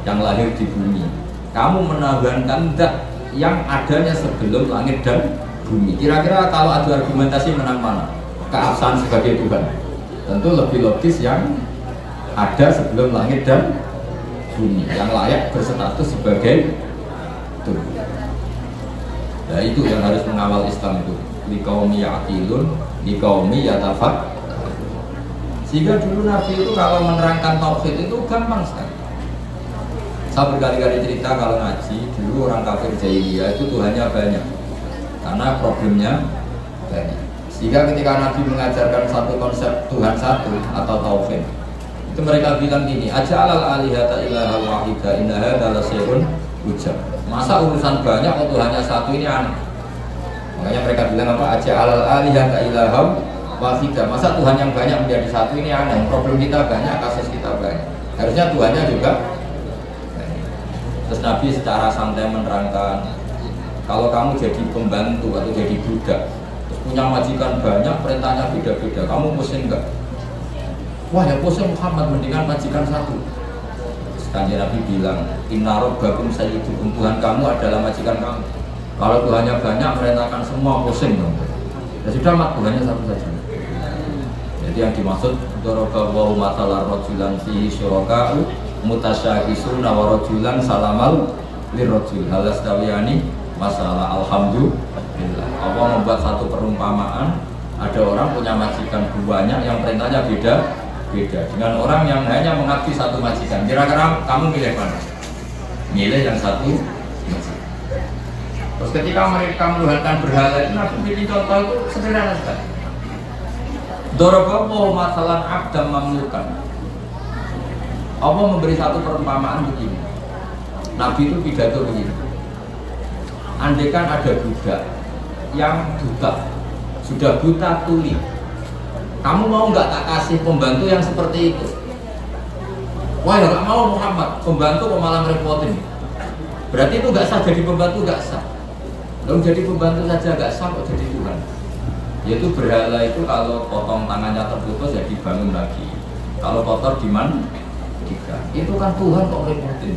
yang lahir di bumi, kamu menuhankan zat yang adanya sebelum langit dan bumi. Kira-kira kalau adu argumentasi menang mana? Keabsahan sebagai Tuhan. Tentu lebih logis yang ada sebelum langit dan bumi, yang layak berstatus sebagai Tuhan. Nah itu yang harus mengawal Islam itu. Liqaumi ya'qilun, liqaumi yatafak. Sehingga dulu Nabi itu kalau menerangkan tauhid itu gampang sekali. Saya berkali-kali cerita kalau ngaji, dulu orang kafir jahiliyah itu Tuhannya banyak. Karena problemnya banyak. Sehingga ketika Nabi mengajarkan satu konsep Tuhan satu atau tauhid, itu mereka bilang gini, aja'alal alihata ilaha wahida inna hadza lasyai'un ujab. Masa urusan banyak kok Tuhannya satu, ini aneh. Makanya mereka bilang apa? Aja'alal alihata ilaha wahida. Masa Tuhan yang banyak menjadi satu, ini aneh. Problem kita banyak, kasus kita banyak. Harusnya Tuhannya juga banyak. Terus Nabi secara santai menerangkan, kalau kamu jadi pembantu atau jadi budak, terus punya majikan banyak, perintahnya beda-beda, kamu pusing enggak? Wah ya pusing Muhammad, mendingan majikan satu. Kanjeng Nabi bilang, Inna rabbakum sayyidukum, Tuhan kamu adalah majikan kamu. Kalau Tuhannya banyak, merintahkan semua pusing dong. Ya sudah mak, Tuhannya satu saja. Jadi yang dimaksud daraba wa mathalar rajulan fihi syuraka'u mutasyakisuna wa rajulan salamal lirrajul halastawiyani masalah alhamdulillah. Allah membuat satu perumpamaan, ada orang punya majikan banyak yang perintahnya beda dengan orang yang hanya mengabdi satu majikan. Kira-kira kamu milih mana? Milih yang satu majikan. Terus ketika mereka menuhankan berhala itu, Nabi pilih contoh itu sederhana sekali. Dorobahu masalan abdam mamlukan. Allah memberi satu perumpamaan begini. Nabi itu pidato begini. Andaikan ada budak yang buta, sudah buta tuli, kamu mau nggak tak kasih pembantu yang seperti itu? Wah ya nggak mau Muhammad, pembantu kok malah ngerepotin. Berarti itu nggak sah jadi pembantu, nggak sah. Lalu jadi pembantu saja nggak sah kok jadi Tuhan. Yaitu berhala itu kalau potong tangannya terputus ya dibangun lagi. Kalau kotor dimandikan. Itu kan Tuhan kok repotin.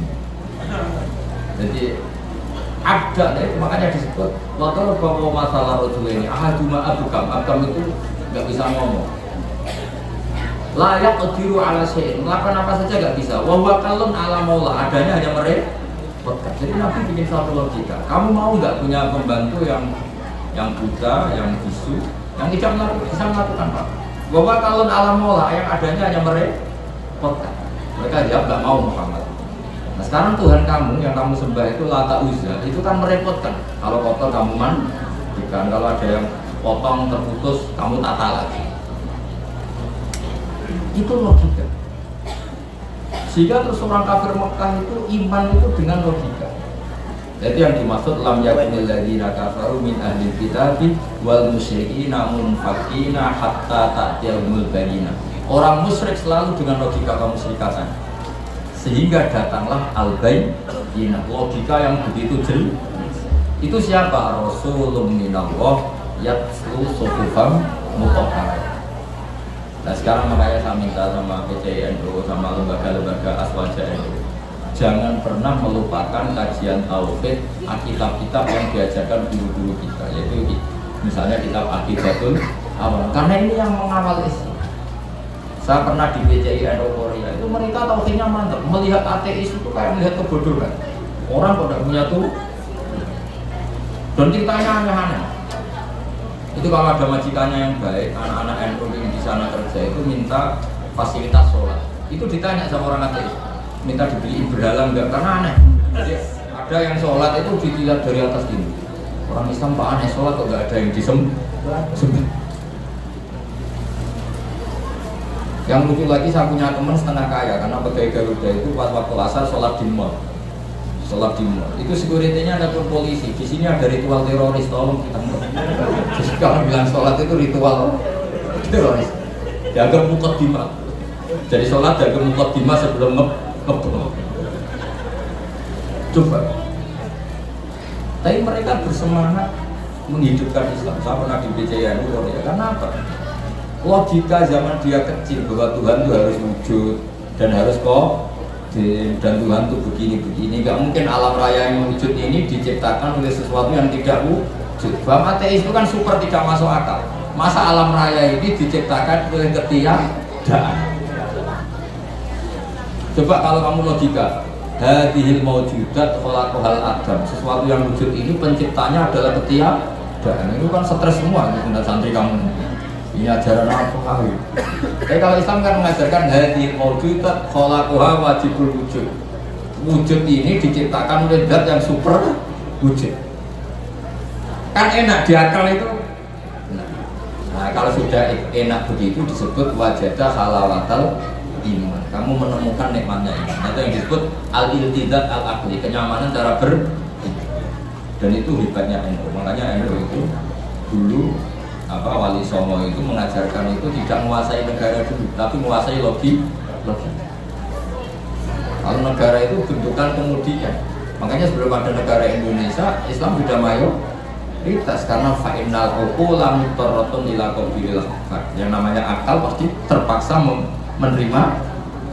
Jadi ada, makanya disebut waktu bahwa masalah rojul ini ahaduma abukam itu nggak bisa ngomong. Layak qadiru ala syai'in, melakukan apa saja nggak bisa. Wa huwa kallun ala maula, adanya hanya merepotkan. Jadi Nabi bikin satu logika. Kamu mau nggak punya pembantu yang buta, yang bisu, yang tidak bisa melakukan apa? Wa huwa kallun ala maula, yang adanya hanya merepotkan. Mereka jawab nggak mau Muhammad. Nah sekarang Tuhan kamu yang kamu sembah itu Lata Uzza, itu kan merepotkan. Kalau kotor kamu mandikan, kalau ada yang potong terputus kamu tata lagi. Itu logika. Sehingga terus orang kafir Mekah itu iman itu dengan logika. Jadi yang dimaksud lam yakunil ladzina kafaru min ahli kitabi wal musyrikina munfaqina hatta ta'tiyahumul bayyinah. Orang musyrik selalu dengan logika kemusyrikatan. Sehingga datanglah al-bayyinah, logika yang begitu jelas. Itu siapa? Rasulun minallah yatslu suhufam mutahharah. Nah sekarang makanya saya minta sama PCNU, sama lembaga-lembaga aswaja NU, jangan pernah melupakan kajian tauhid, kitab-kitab yang diajarkan guru-guru kita, yaitu misalnya kitab Aqidatul Awam, karena ini yang mengawal Islam. Saya pernah di PCNU Korea, itu mereka tauhidnya mantap, melihat ateis itu kayak melihat kebodohan. Orang kok tidak punya tuh, dan ceritanya aneh-aneh. Itu kalau ada majikannya yang baik, anak-anak NU yang di sana kerja itu minta fasilitas sholat. Itu ditanya sama orang ateis, minta dibeliin berhala enggak? Karena aneh. Jadi, ada yang sholat itu dilihat dari atas ini. Orang Islam pak aneh sholat kok enggak ada yang disembah. Yang lucu lagi saya punya teman setengah kaya karena pegawai Garuda itu pas waktu asar sholat di mall. Sholat di mall itu security-nya ada polisi. Di sini ada ritual teroris, tolong kita. Jadi kalau bilang sholat itu ritual teroris, jaga muqaddimah. Jadi sholat jaga muqaddimah sebelum ngebom. Coba. Tapi mereka bersemangat menghidupkan Islam. Saya pernah di BCN Korea. Karena apa? Logika zaman dia kecil bahwa Tuhan itu harus wujud dan harus dan Tuhan itu begini-begini. Gak mungkin alam raya yang wujud ini diciptakan oleh sesuatu yang tidak wujud. Bahwa ateis itu kan super tidak masuk akal. Masa alam raya ini diciptakan oleh ketiadaan? Coba kalau kamu logika, hadhil maujudat khalaqahal adam, sesuatu yang wujud ini penciptanya adalah ketiadaan. Itu kan stres semua untuk santri kamu. Ini ajaran apa? Tapi kalau Islam kan mengajarkan hadhil maujudat khalaqaha wajibul wujud. Wujud ini diciptakan oleh zat yang super wujud. Kan enak di akal itu. Nah kalau sudah enak begitu disebut wajadah halawatal iman. Kamu menemukan nikmatnya iman. Itu yang disebut al-iltidzat al-aqli, kenyamanan cara dan itu hebatnya NU. Makanya NU itu dulu Wali Songo itu mengajarkan itu tidak menguasai negara dulu, tapi menguasai logika. Kalau negara itu bentukan kemudian, Makanya sebelum ada negara Indonesia, Islam sudah mayoritas karena fa'innal uqula mutarratun ila qabilil haq. Yang namanya akal pasti terpaksa menerima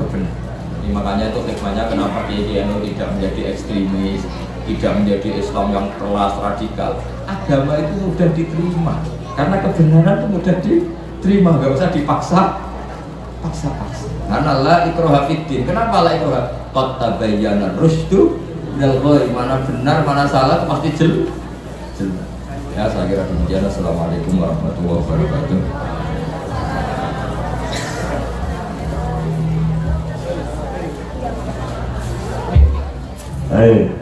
kebenaran. Jadi makanya itu hikmahnya kenapa Kiai NU tidak menjadi ekstremis, tidak menjadi Islam yang keras radikal. Agama itu mudah diterima karena kebenaran itu mudah diterima, nggak usah dipaksa. Karena la ikraha fiddin. Kenapa la ikraha? Qad tabayyana rusydu minal ghayy. Mana benar, mana salah itu pasti jelas. Ya, saya kira demikian. Assalamualaikum warahmatullahi wabarakatuh. Baik.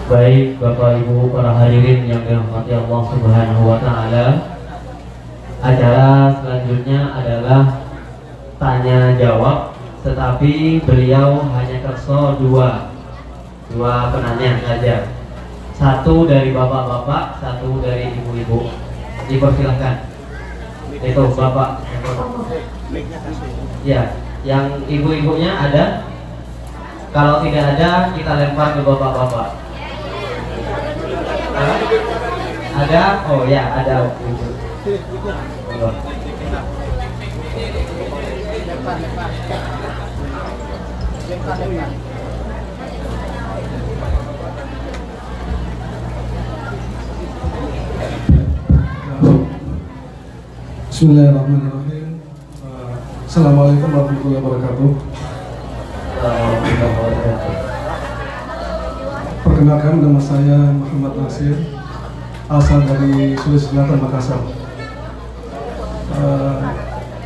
Baik Bapak Ibu para hadirin yang dirahmati Allah Subhanahu wa taala. Acara selanjutnya adalah tanya jawab, tetapi beliau hanya kerso dua penanya saja. Satu dari bapak-bapak, satu dari ibu-ibu. Dipersilakan. Itu Bapak yang pertama. Ya, yang ibu-ibunya ada? Kalau tidak ada, kita lempar ke bapak-bapak. Ada? Oh ya, ada. Bismillahirrahmanirrahim. Assalamualaikum warahmatullahi wabarakatuh. Perkenalkan, nama saya Muhammad Nasir, asal dari Sulawesi Selatan, Makassar.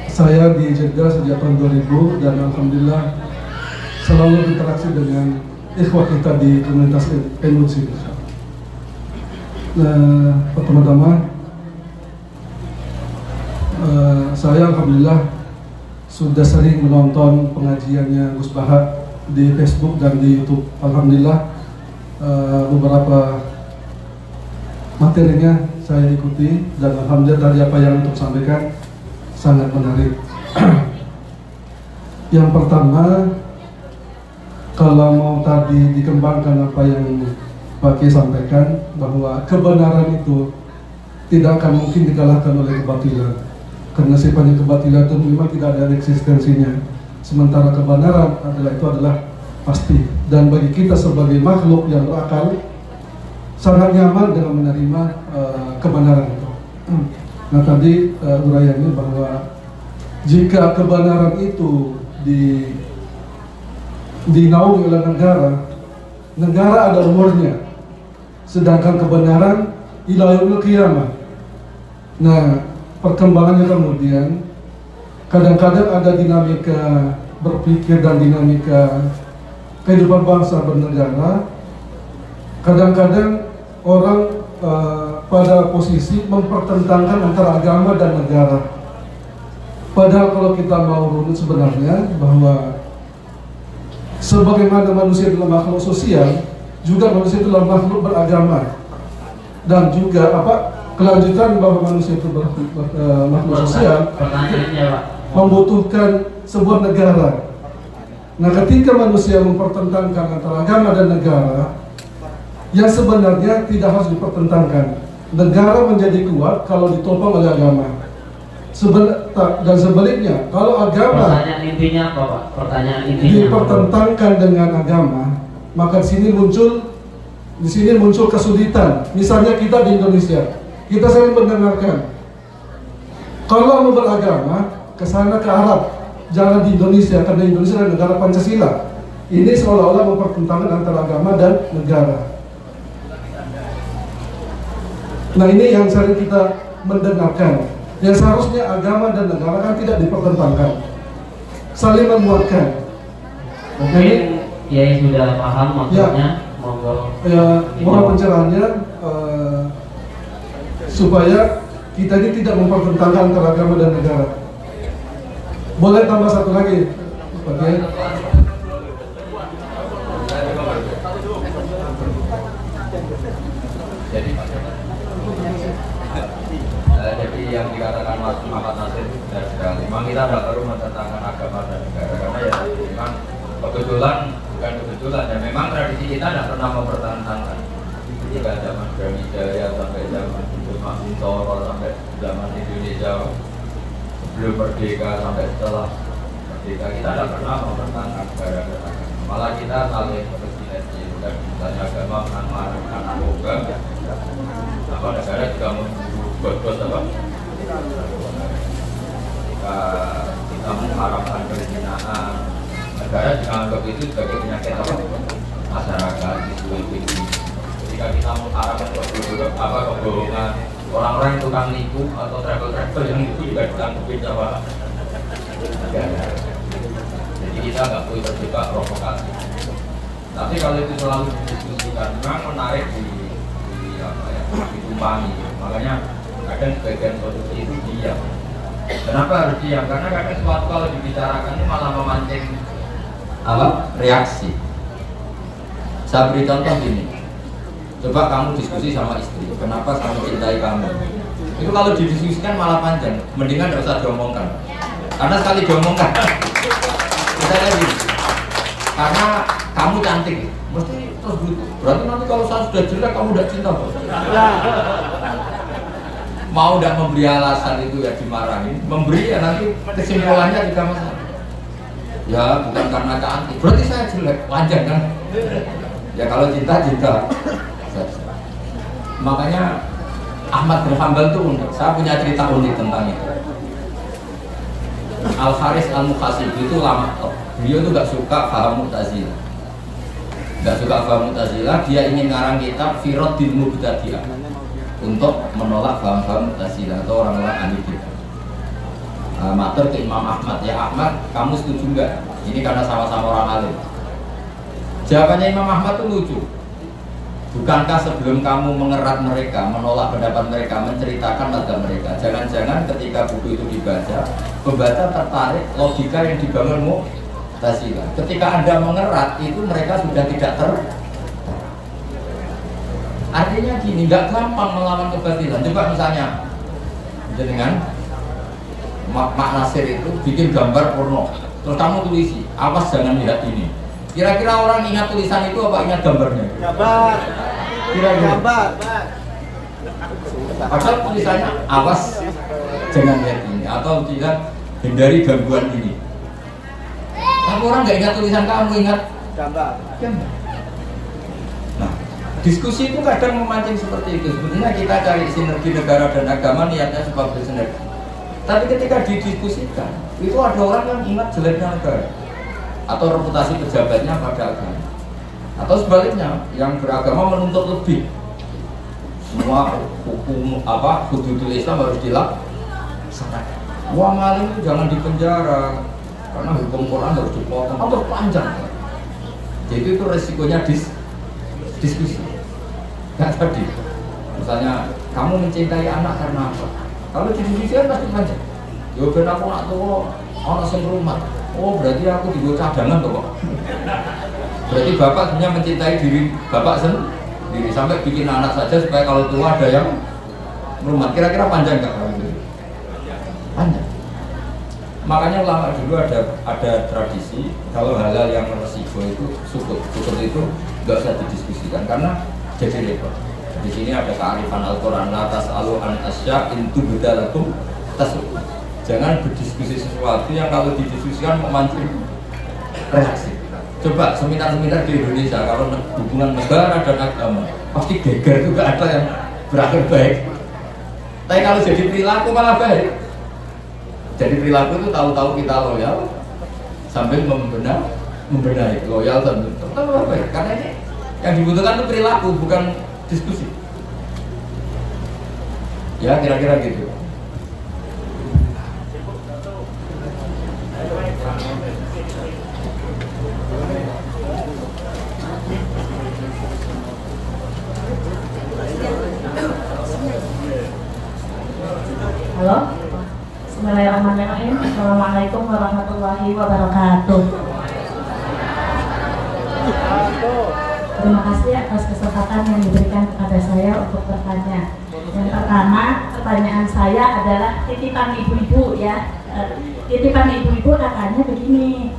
Saya di Jeddah sejak tahun 2000 dan alhamdulillah selalu berinteraksi dengan ikhwah kita di komunitas NU di sini. Pertama-tama saya alhamdulillah sudah sering menonton pengajiannya Gus Bahar di Facebook dan di YouTube. Alhamdulillah beberapa materinya saya ikuti dan alhamdulillah tadi apa yang untuk sampaikan sangat menarik. Yang pertama, kalau mau tadi dikembangkan apa yang Pak Kiai sampaikan, bahwa kebenaran itu tidak akan mungkin dikalahkan oleh kebatilan, karena sifatnya kebatilan itu memang tidak ada eksistensinya, sementara kebenaran adalah pasti. Dan bagi kita sebagai makhluk yang berakal sangat nyaman dengan menerima kebenaran itu. Nah tadi uraiannya bahwa jika kebenaran itu dinaungi oleh negara ada umurnya, sedangkan kebenaran ila yaumil qiyamah. Nah perkembangannya kemudian kadang-kadang ada dinamika berpikir dan dinamika kehidupan bangsa bernegara. Kadang-kadang orang pada posisi mempertentangkan antara agama dan negara. Padahal kalau kita mau runut sebenarnya bahwa sebagaimana manusia adalah makhluk sosial, juga manusia adalah makhluk beragama. Dan juga kelanjutan bahwa manusia itu makhluk sosial membutuhkan sebuah negara. Nah ketika manusia mempertentangkan antara agama dan negara, yang sebenarnya tidak harus dipertentangkan. Negara menjadi kuat kalau ditopang oleh agama. Dan sebaliknya, kalau agama Pertanyaan intinya apa, Pak? Pertanyaan intinya dipertentangkan dengan agama, maka di sini muncul kesulitan. Misalnya kita di Indonesia, kita sering mendengarkan kalau mau beragama ke sana ke Arab, jangan di Indonesia karena Indonesia adalah negara Pancasila. Ini seolah-olah mempertentangkan antara agama dan negara. Nah ini yang sering kita mendengarkan. Yang seharusnya agama dan negara kan tidak dipertentangkan, saling menguatkan. Mungkin Kiai sudah paham maksudnya, monggo. Ya, mohon pencerahannya supaya kita ini tidak mempertentangkan antara agama dan negara. Boleh tambah satu lagi, Pak Kiai? Jadi yang dikatakan Mas Muhammad Nasir itu benar sekali. Memang kita tidak perlu menentangkan agama dan negara karena ya memang bukan kebetulan ya memang tradisi kita tidak pernah mempertahankan. Ketika zaman Brawijaya sampai zaman Mas Sintoro sampai zaman Indonesia sebelum merdeka sampai setelah merdeka kita tidak pernah mempertahankan negara dan agama. Malah kita saling bersinergi dan misalnya agama melarang narkoba, apa negara juga memburu bos-bos apa? Kita mengharapkan perzinahan, negara juga anggap itu sebagai penyakit apa? Masyarakat itu. Ketika kita mengharapkan kebohongan, orang-orang yang tukang nipu atau travel yang nipu juga ditangkapin sama negara. Jadi kita nggak boleh terjebak provokasi. Tapi kalau itu selalu didiskusikan, memang menarik ditumpangi. Makanya kadang sebagian solusi itu diam. Kenapa harus diam? Karena kadang sesuatu kalau dibicarakan itu malah memancing reaksi. Saya beri contoh gini. Coba kamu diskusi sama istri, kenapa kamu cintai kamu? Itu kalau didiskusikan malah panjang. Mendingan tidak usah diomongkan. Karena sekali diomongkan, misalnya gini, karena kamu cantik, mesti terus gitu. Berarti nanti kalau saya sudah jelek kamu udah cinta bos. Mau udah memberi alasan itu ya dimarahin, memberi ya nanti kesimpulannya juga masalah. Ya bukan karena cantik, berarti saya jelek, panjang kan? Ya kalau cinta. Makanya Ahmad bin Hanbal itu unik. Saya punya cerita unik tentang itu. Al-Haris Al-Mukhasibi itu lama top. Beliau itu gak suka paham Mu'tazilah. Dia ingin ngarang kitab Firoddin Mubtadi'ah untuk menolak paham-paham Mu'tazilah atau orang-orang ahli kitab. Matur ke Imam Ahmad, ya Ahmad, kamu setuju nggak? Ini karena sama-sama orang alim. Jawabannya Imam Ahmad itu lucu. Bukankah sebelum kamu mengerat mereka, menolak pendapat mereka, menceritakan mazhab mereka, jangan-jangan ketika buku itu dibaca, pembaca tertarik logika yang dibangun Mu'tazilah. Ketika Anda mengerat, itu mereka sudah tidak Artinya gini, nggak gampang melawan kebatilan. Coba misalnya, dengan Mak Nasir itu bikin gambar porno, terus kamu tulisi, awas jangan lihat ini. Kira-kira orang ingat tulisan itu apa ingat gambarnya? Gambar. Kira-kira. Gambar. Padahal tulisannya awas jangan lihat ini atau tidak hindari gangguan ini. Tapi orang nggak ingat tulisan kamu, ingat Gambar. Nah, diskusi itu kadang memancing seperti itu. Sebenarnya kita cari sinergi negara dan agama niatnya sebagai sinergi. Tapi ketika didiskusikan, itu ada orang yang ingat jeleknya negara atau reputasi pejabatnya pada agama, atau sebaliknya yang beragama menuntut lebih. Semua hukum hududul Islam harus dilaksanakan. Wah maling itu jangan dipenjara karena hukum Quran harus dipotong atau panjang. Jadi itu resikonya diskusi. Nah tadi, misalnya kamu mencintai anak karena apa? Kalau didiskusikan pasti panjang. Jawaban aku nak tua, anak sing rumah. Oh berarti aku dibuat cadangan tuh kok. Berarti bapak sebenarnya mencintai diri bapak sendiri sampai bikin anak saja supaya kalau tua ada yang rumah. Kira-kira panjang nggak kalau itu? Panjang. Makanya ulama dulu ada tradisi kalau hal-hal yang resiko itu sukut itu nggak usah didiskusikan karena jadi repot. Di sini ada kearifan Al-Quran, la tas'alu an asya intu bedalakum tasuk. Jangan berdiskusi sesuatu yang kalau didiskusikan memancing reaksi. Coba seminar-seminar di Indonesia kalau hubungan negara dan agama pasti geger juga ada yang berakhir baik. Tapi kalau jadi perilaku malah baik. Jadi perilaku itu tahu-tahu kita loyal sambil membenahi loyal dan tetap baik. Karena ini yang dibutuhkan itu perilaku bukan diskusi. Ya kira-kira gitu. Assalamualaikum warahmatullahi wabarakatuh. Terima kasih atas kesempatan yang diberikan kepada saya untuk bertanya. Yang pertama, pertanyaan saya adalah titipan ibu-ibu ya. Titipan ibu-ibu katanya begini,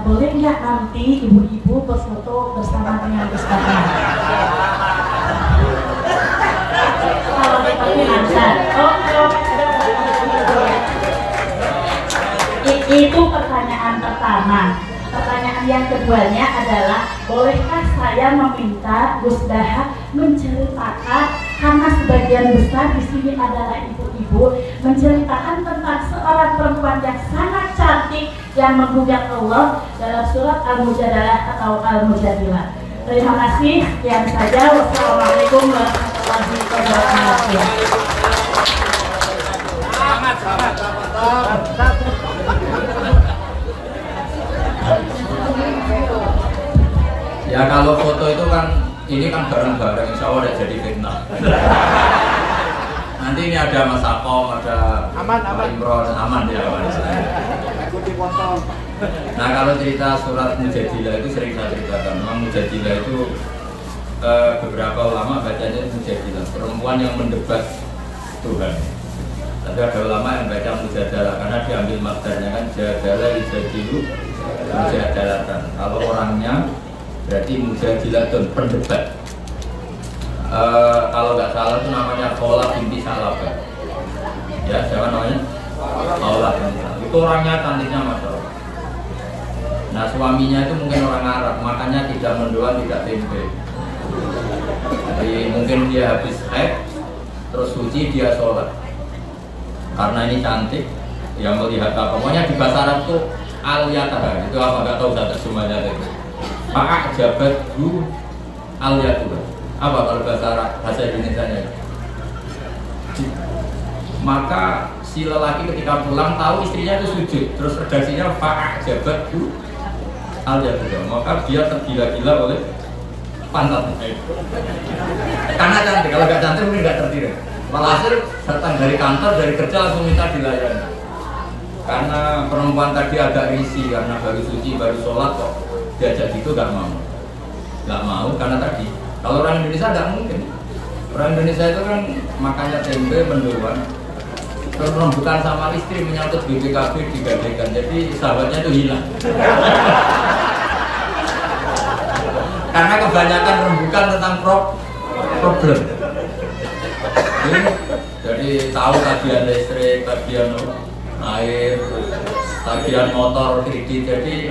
boleh nggak nanti ibu-ibu berfoto bersama dengan Gus Bapak? Kalau seperti nanti, itu pertanyaan pertama. Pertanyaan yang keduanya adalah, bolehkah saya meminta Gus Daha menceritakan, karena sebagian besar di sini adalah ibu-ibu, menceritakan tentang seorang perempuan yang sangat cantik yang menggugat Allah dalam surat Al-Mujadalah atau Al-Mujadilah. Terima kasih, sekian saja. Wassalamualaikum warahmatullahi wabarakatuh. Ya kalau foto itu kan, ini kan bareng-bareng, insya Allah udah jadi fitnah. Nanti ini ada Mas Akom, ada Pak Imron, aman ya Pak. Nah kalau cerita surat Mujadilah itu sering saya ceritakan. Memang Mujadilah itu beberapa ulama bacanya Mujadilah, perempuan yang mendebat Tuhan. Tapi ada ulama yang baca Mujadalah karena diambil makdarnya kan, jadalah yujadilu mujadalatan. Kalau orangnya berarti mujadilatun, pendebat. Kalau nggak salah itu namanya Khawlah binti Salabah. Ya, siapa namanya? Khawlah binti Salabah. Itu orangnya cantiknya Masya Allah. Nah suaminya itu mungkin orang Arab, makanya tidak mendoan, tidak tempe. Jadi mungkin dia habis haid, terus suci, dia sholat. Karena ini cantik, yang melihat apa? Pokoknya di bahasa Arab tuh al-yataha, itu apa? Nggak tahu saya terjemahnya itu. Maka jabat gu al-yatuha. Apa kalau bahasa Indonesia-nya? Maka si lelaki ketika pulang tahu istrinya itu sujud, terus redaksinya fa'ak jabat gu al-yatuha. Maka dia tergila-gila oleh pantatnya. Karena cantik, kalau nggak cantik mungkin nggak tertidur. Walhasil datang dari kantor, dari kerja langsung minta dilayani. Karena perempuan tadi agak risih karena baru suci, baru sholat kok diajak gitu nggak mau karena tadi kalau orang Indonesia nggak mungkin. Orang Indonesia itu kan makannya tempe, mendoan, terus rembukan sama istri, menyangkut BPKB digadekan, jadi sahabatnya itu hilang. Karena kebanyakan rembukan tentang problem. Jadi tahu tagihan listrik, tagihan air, tagihan motor, kredit. Jadi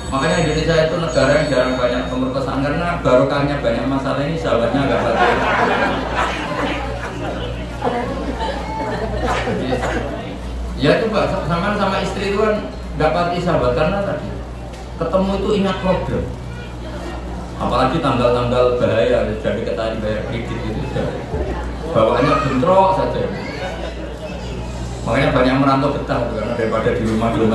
makanya Indonesia itu negara yang jarang banyak pemerkosaan karena barokahnya banyak masalah ini sahabatnya agak hati. Ya itu Pak, sama istri itu kan nggak pati sahabat karena tadi ketemu itu ingat problem. Apalagi tanggal-tanggal bahaya, jadi ketahui bayar kredit itu bawaannya bentrok saja. Makanya banyak merantau betah karena daripada di rumah itu.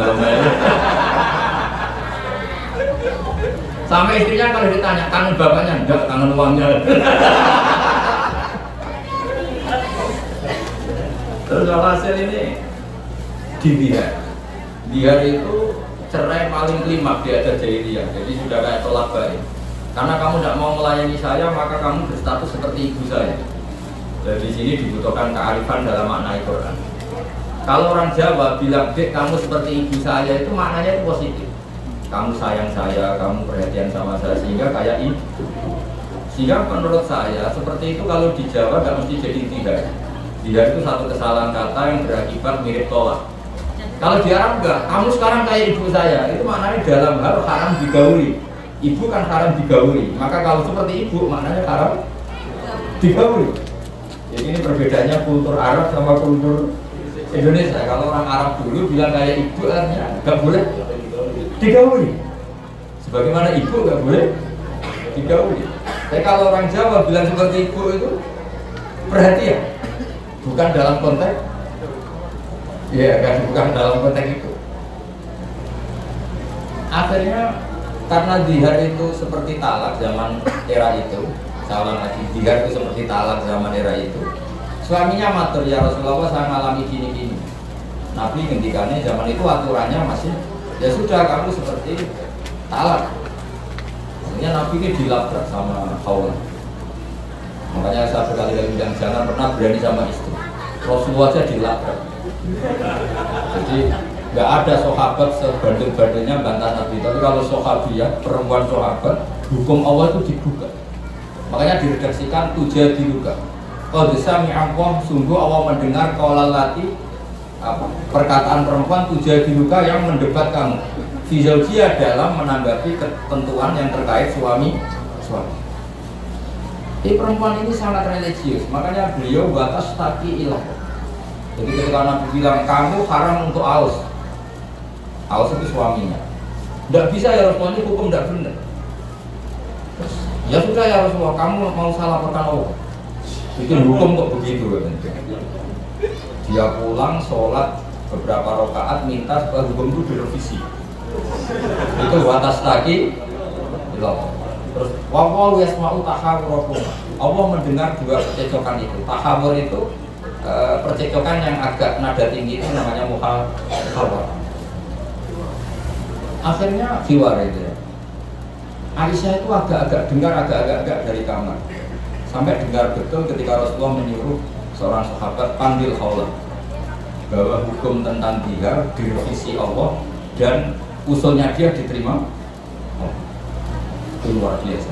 Sampai istrinya kalau ditanya kangen bapaknya, enggak, kangen uangnya. Terus hasil ini dilihat. Dia itu cerai paling kelima di adat jahiliyah, jadi sudah kayak tolak baik. Karena kamu tidak mau melayani saya, maka kamu berstatus seperti ibu saya. Dan di sini dibutuhkan kearifan dalam makna Al-Quran. Kalau orang Jawa bilang, dek kamu seperti ibu saya, itu maknanya itu positif. Kamu sayang saya, kamu perhatian sama saya, sehingga kayak ibu. Sehingga menurut saya, seperti itu kalau di Jawa nggak mesti jadi tidak. Dia itu satu kesalahan kata yang berakibat mirip tolak. Kalau di Arab enggak, kamu sekarang kayak ibu saya, itu maknanya dalam hal haram digauli. Ibu kan haram digauli, maka kalau seperti ibu maknanya haram digauli. Jadi ini perbedaannya kultur Arab sama kultur Indonesia. Kalau orang Arab dulu bilang kayak ibu artinya nggak boleh digauli. Sebagaimana ibu nggak boleh digauli. Tapi kalau orang Jawa bilang seperti ibu itu perhatian, bukan dalam konteks, ya kan, bukan dalam konteks itu. Akhirnya karena dihar itu seperti talak zaman era itu. Saya ulang lagi, dihar itu seperti talak zaman era itu. Suaminya matur, ya Rasulullah saya ngalami gini-gini. Nabi ngendikannya zaman itu aturannya masih ya sudah kamu seperti talak. Maksudnya Nabi ini dilabrak sama Khawlah. Makanya saya berkali-kali bilang jangan pernah berani sama istri. Rasulullah aja dilabrak. Jadi nggak ada sahabat sebanding-bandingnya bantah Nabi. Tapi kalau sahabiah, perempuan sahabat, hukum Allah itu dibuka. Makanya diredaksikan tujuh dibuka. Qad sami'a Allah, sungguh Allah mendengar qaulal lati perkataan perempuan tujuh dibuka yang mendebat kamu. Fi zaujiyah dalam menanggapi ketentuan yang terkait suami. Perempuan ini sangat religius, makanya beliau batas taki ilah. Jadi ketika Nabi bilang kamu haram untuk Aus itu suaminya. Tidak bisa ya Rasulullah, ini hukum tidak benar. Ya sudah ya Rasulullah, kamu mau salah laporkan Allah. Bikin hukum kok begitu katanya. Dia pulang sholat beberapa rakaat minta supaya hukum itu direvisi. Itu batas taki ilah. Terus wawal yasma'u tahawurakum. Allah mendengar dua percecokan itu. Tahawur itu percecokan yang agak nada tinggi itu namanya muhawar. Akhirnya jiwar itu ya. Aisyah itu agak-agak dengar agak-agak dari kamar. Sampai dengar betul ketika Rasulullah menyuruh seorang sahabat panggil Khawlah bahwa hukum tentang dia direvisi Allah dan usulnya dia diterima. Itu luar biasa.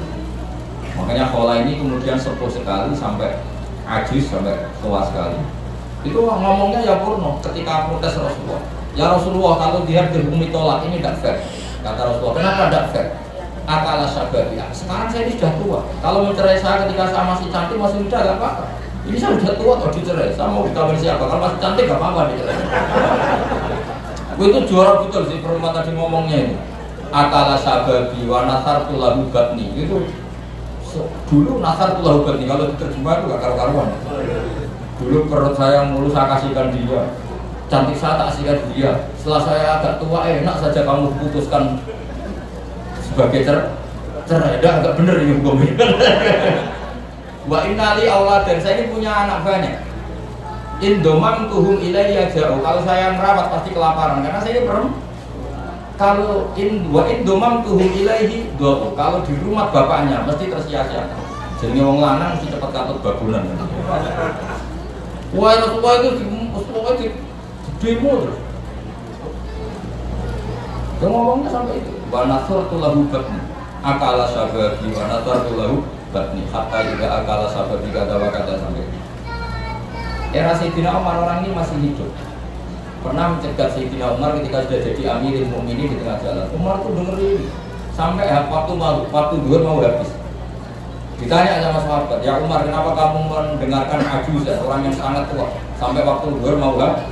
Makanya Khawlah ini kemudian sepuh sekali sampai ajis, sampai tua sekali. Itu ngomongnya ya purno ketika protes Rasulullah. Ya Rasulullah, kalau dia dihukumi tolak ini tidak fair. Kata Rasulullah, kenapa tidak fair? Akala sababiyah. Sekarang saya ini sudah tua. Kalau mencerai saya ketika saya masih cantik, masih muda gak apa-apa. Ini saya sudah tua atau dicerai. Saya mau dikawin siapa? Kalau masih cantik gak apa-apa dicerai. Itu juara betul sih perempuan tadi ngomongnya ini. Akala sababi wa nasartu lahu batni. Itu dulu nasartu lahu batni, kalau diterjemah itu gak karu-karuan. Dulu perut saya mulu saya kasihkan dia, cantik saya tak kasihkan dia. Setelah saya agak tua enak saja kamu putuskan sebagai cerai. Agak bener ini hukumnya. Wa innali Allah, dan saya ini punya anak banyak. Indomam tuhum ilayya jauh. Kalau saya merawat pasti kelaparan karena saya ini perempuan. Kalau indomam tuhum ilaihi doa, kalau di rumah bapaknya mesti tersia-sia. Jadi wong lanang mesti cepat katut babulan. Wah Rasulullah itu di demo terus. Dia ngomongnya sampai itu. Wa nasartu lahu batni. Akala sababi wa nasartu lahu batni. Hatta juga akala sababi kata sampai. Era Sayyidina Umar orang ini masih hidup. Pernah mencegat Sayyidina Umar ketika sudah jadi Amirul Mukminin di tengah jalan. Umar tuh dengerin sampai waktu duhur mau habis. Ditanya sama sahabat, ya Umar, kenapa kamu mendengarkan ajuzah, orang yang sangat tua, sampai waktu duhur mau habis?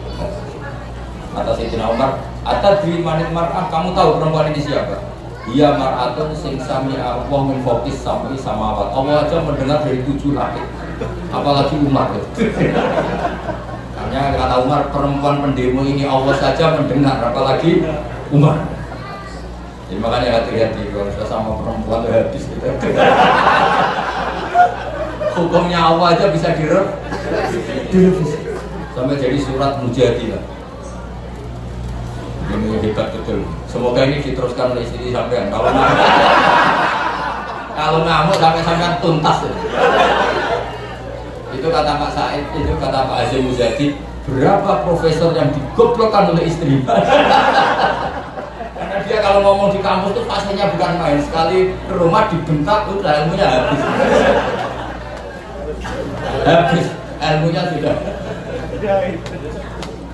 Kata Sayyidina Umar, atadri manit mar'ah, kamu tahu perempuan ini siapa? Iya mar'atun sing sami Allah min fawqis sam'i samawat. Allah aja mendengar dari 7 langit. Apalagi Umar. Kata Umar, perempuan pendemo ini Allah saja mendengar, apalagi Umar. Jadi makanya hati-hati kalau sudah sama perempuan habis gitu. Hukumnya Allah aja bisa direvisi sampai jadi surat Mujadilah. Ini hebat betul. Semoga ini diteruskan oleh istri sampean. Kalau ngamuk sampai tuntas. Itu kata Pak Said, itu kata Pak Azim Muzadi, berapa profesor yang digoblokkan oleh istri. Karena dia kalau ngomong di kampus itu fasenya bukan main, sekali ke rumah dibentak udah ilmunya habis. Habis ilmunya sudah.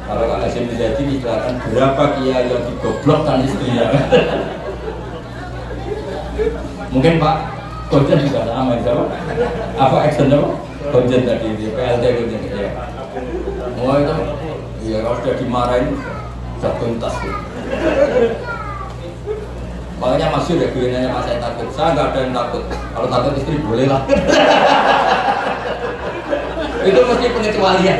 Kalau Pak Azim Muzadi misalkan berapa kiai yang digoblokkan istrinya. Mungkin Pak Kojen juga sama siapa? Apa action apa? Kojen tadi di PLT Kojen ya. Oh itu, ya kalau sudah dimarahin sudah tuntas gitu. Makanya masih udah gue nanya Mas, saya takut. Saya nggak ada yang takut. Kalau takut istri boleh lah. Itu mesti pengecualian.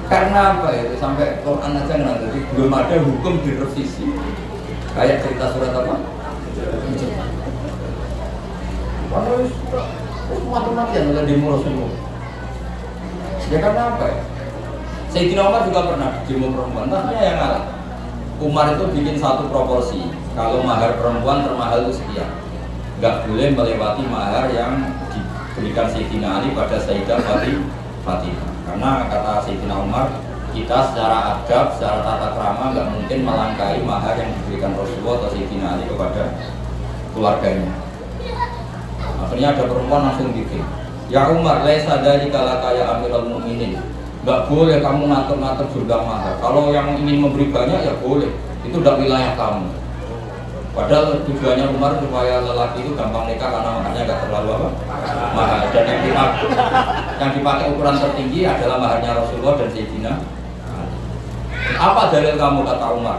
Karena apa ya? Sampai Quran aja nggak jadi belum ada hukum direvisi. Kayak cerita surat apa? Kalau mati-matian oleh demo Rasulullah. Ya karena apa ya? Sayyidina Umar juga pernah demo perempuan, tapi yang ngalah. Umar itu bikin satu proporsi. Kalau mahar perempuan termahal itu sekian, nggak boleh melewati mahar yang diberikan Sayyidina Ali pada Sayyidah Fatimah. Karena kata Sayyidina Umar, kita secara adab, secara tata krama nggak mungkin melangkahi mahar yang diberikan Rasulullah atau Sayyidina Ali kepada keluarganya. Akhirnya ada perempuan langsung bikin, ya Umar, laisa dari kalaka ya Amirul Mukminin. Nggak boleh kamu ngatur-ngatur jumlah mahar. Kalau yang ingin memberi banyak ya boleh, itu udah wilayah kamu. Padahal tujuannya Umar supaya lelaki itu gampang nikah karena maharnya nggak terlalu apa? Mahal. Dan yang dipakai ukuran tertinggi adalah maharnya Rasulullah dan Sayyidina. Apa dalil kamu kata Umar?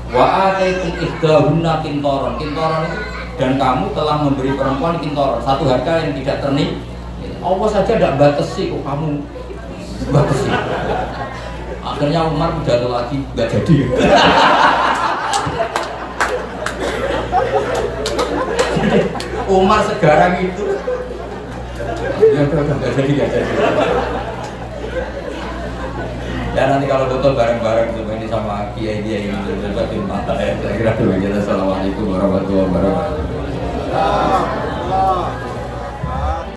Wa ataitum ihdahunna kintoron. Kintoron itu dan kamu telah memberi perempuan kintoron, satu harga yang tidak ternik. Allah saja tidak batasi kok kamu batasi. Akhirnya Umar pidato lagi nggak jadi. Umar segarang itu. Ya nggak jadi. Ya nanti kalau foto bareng-bareng coba ini sama kiai ini coba tim mata ya. Saya kira dulu. Assalamualaikum warahmatullahi wabarakatuh.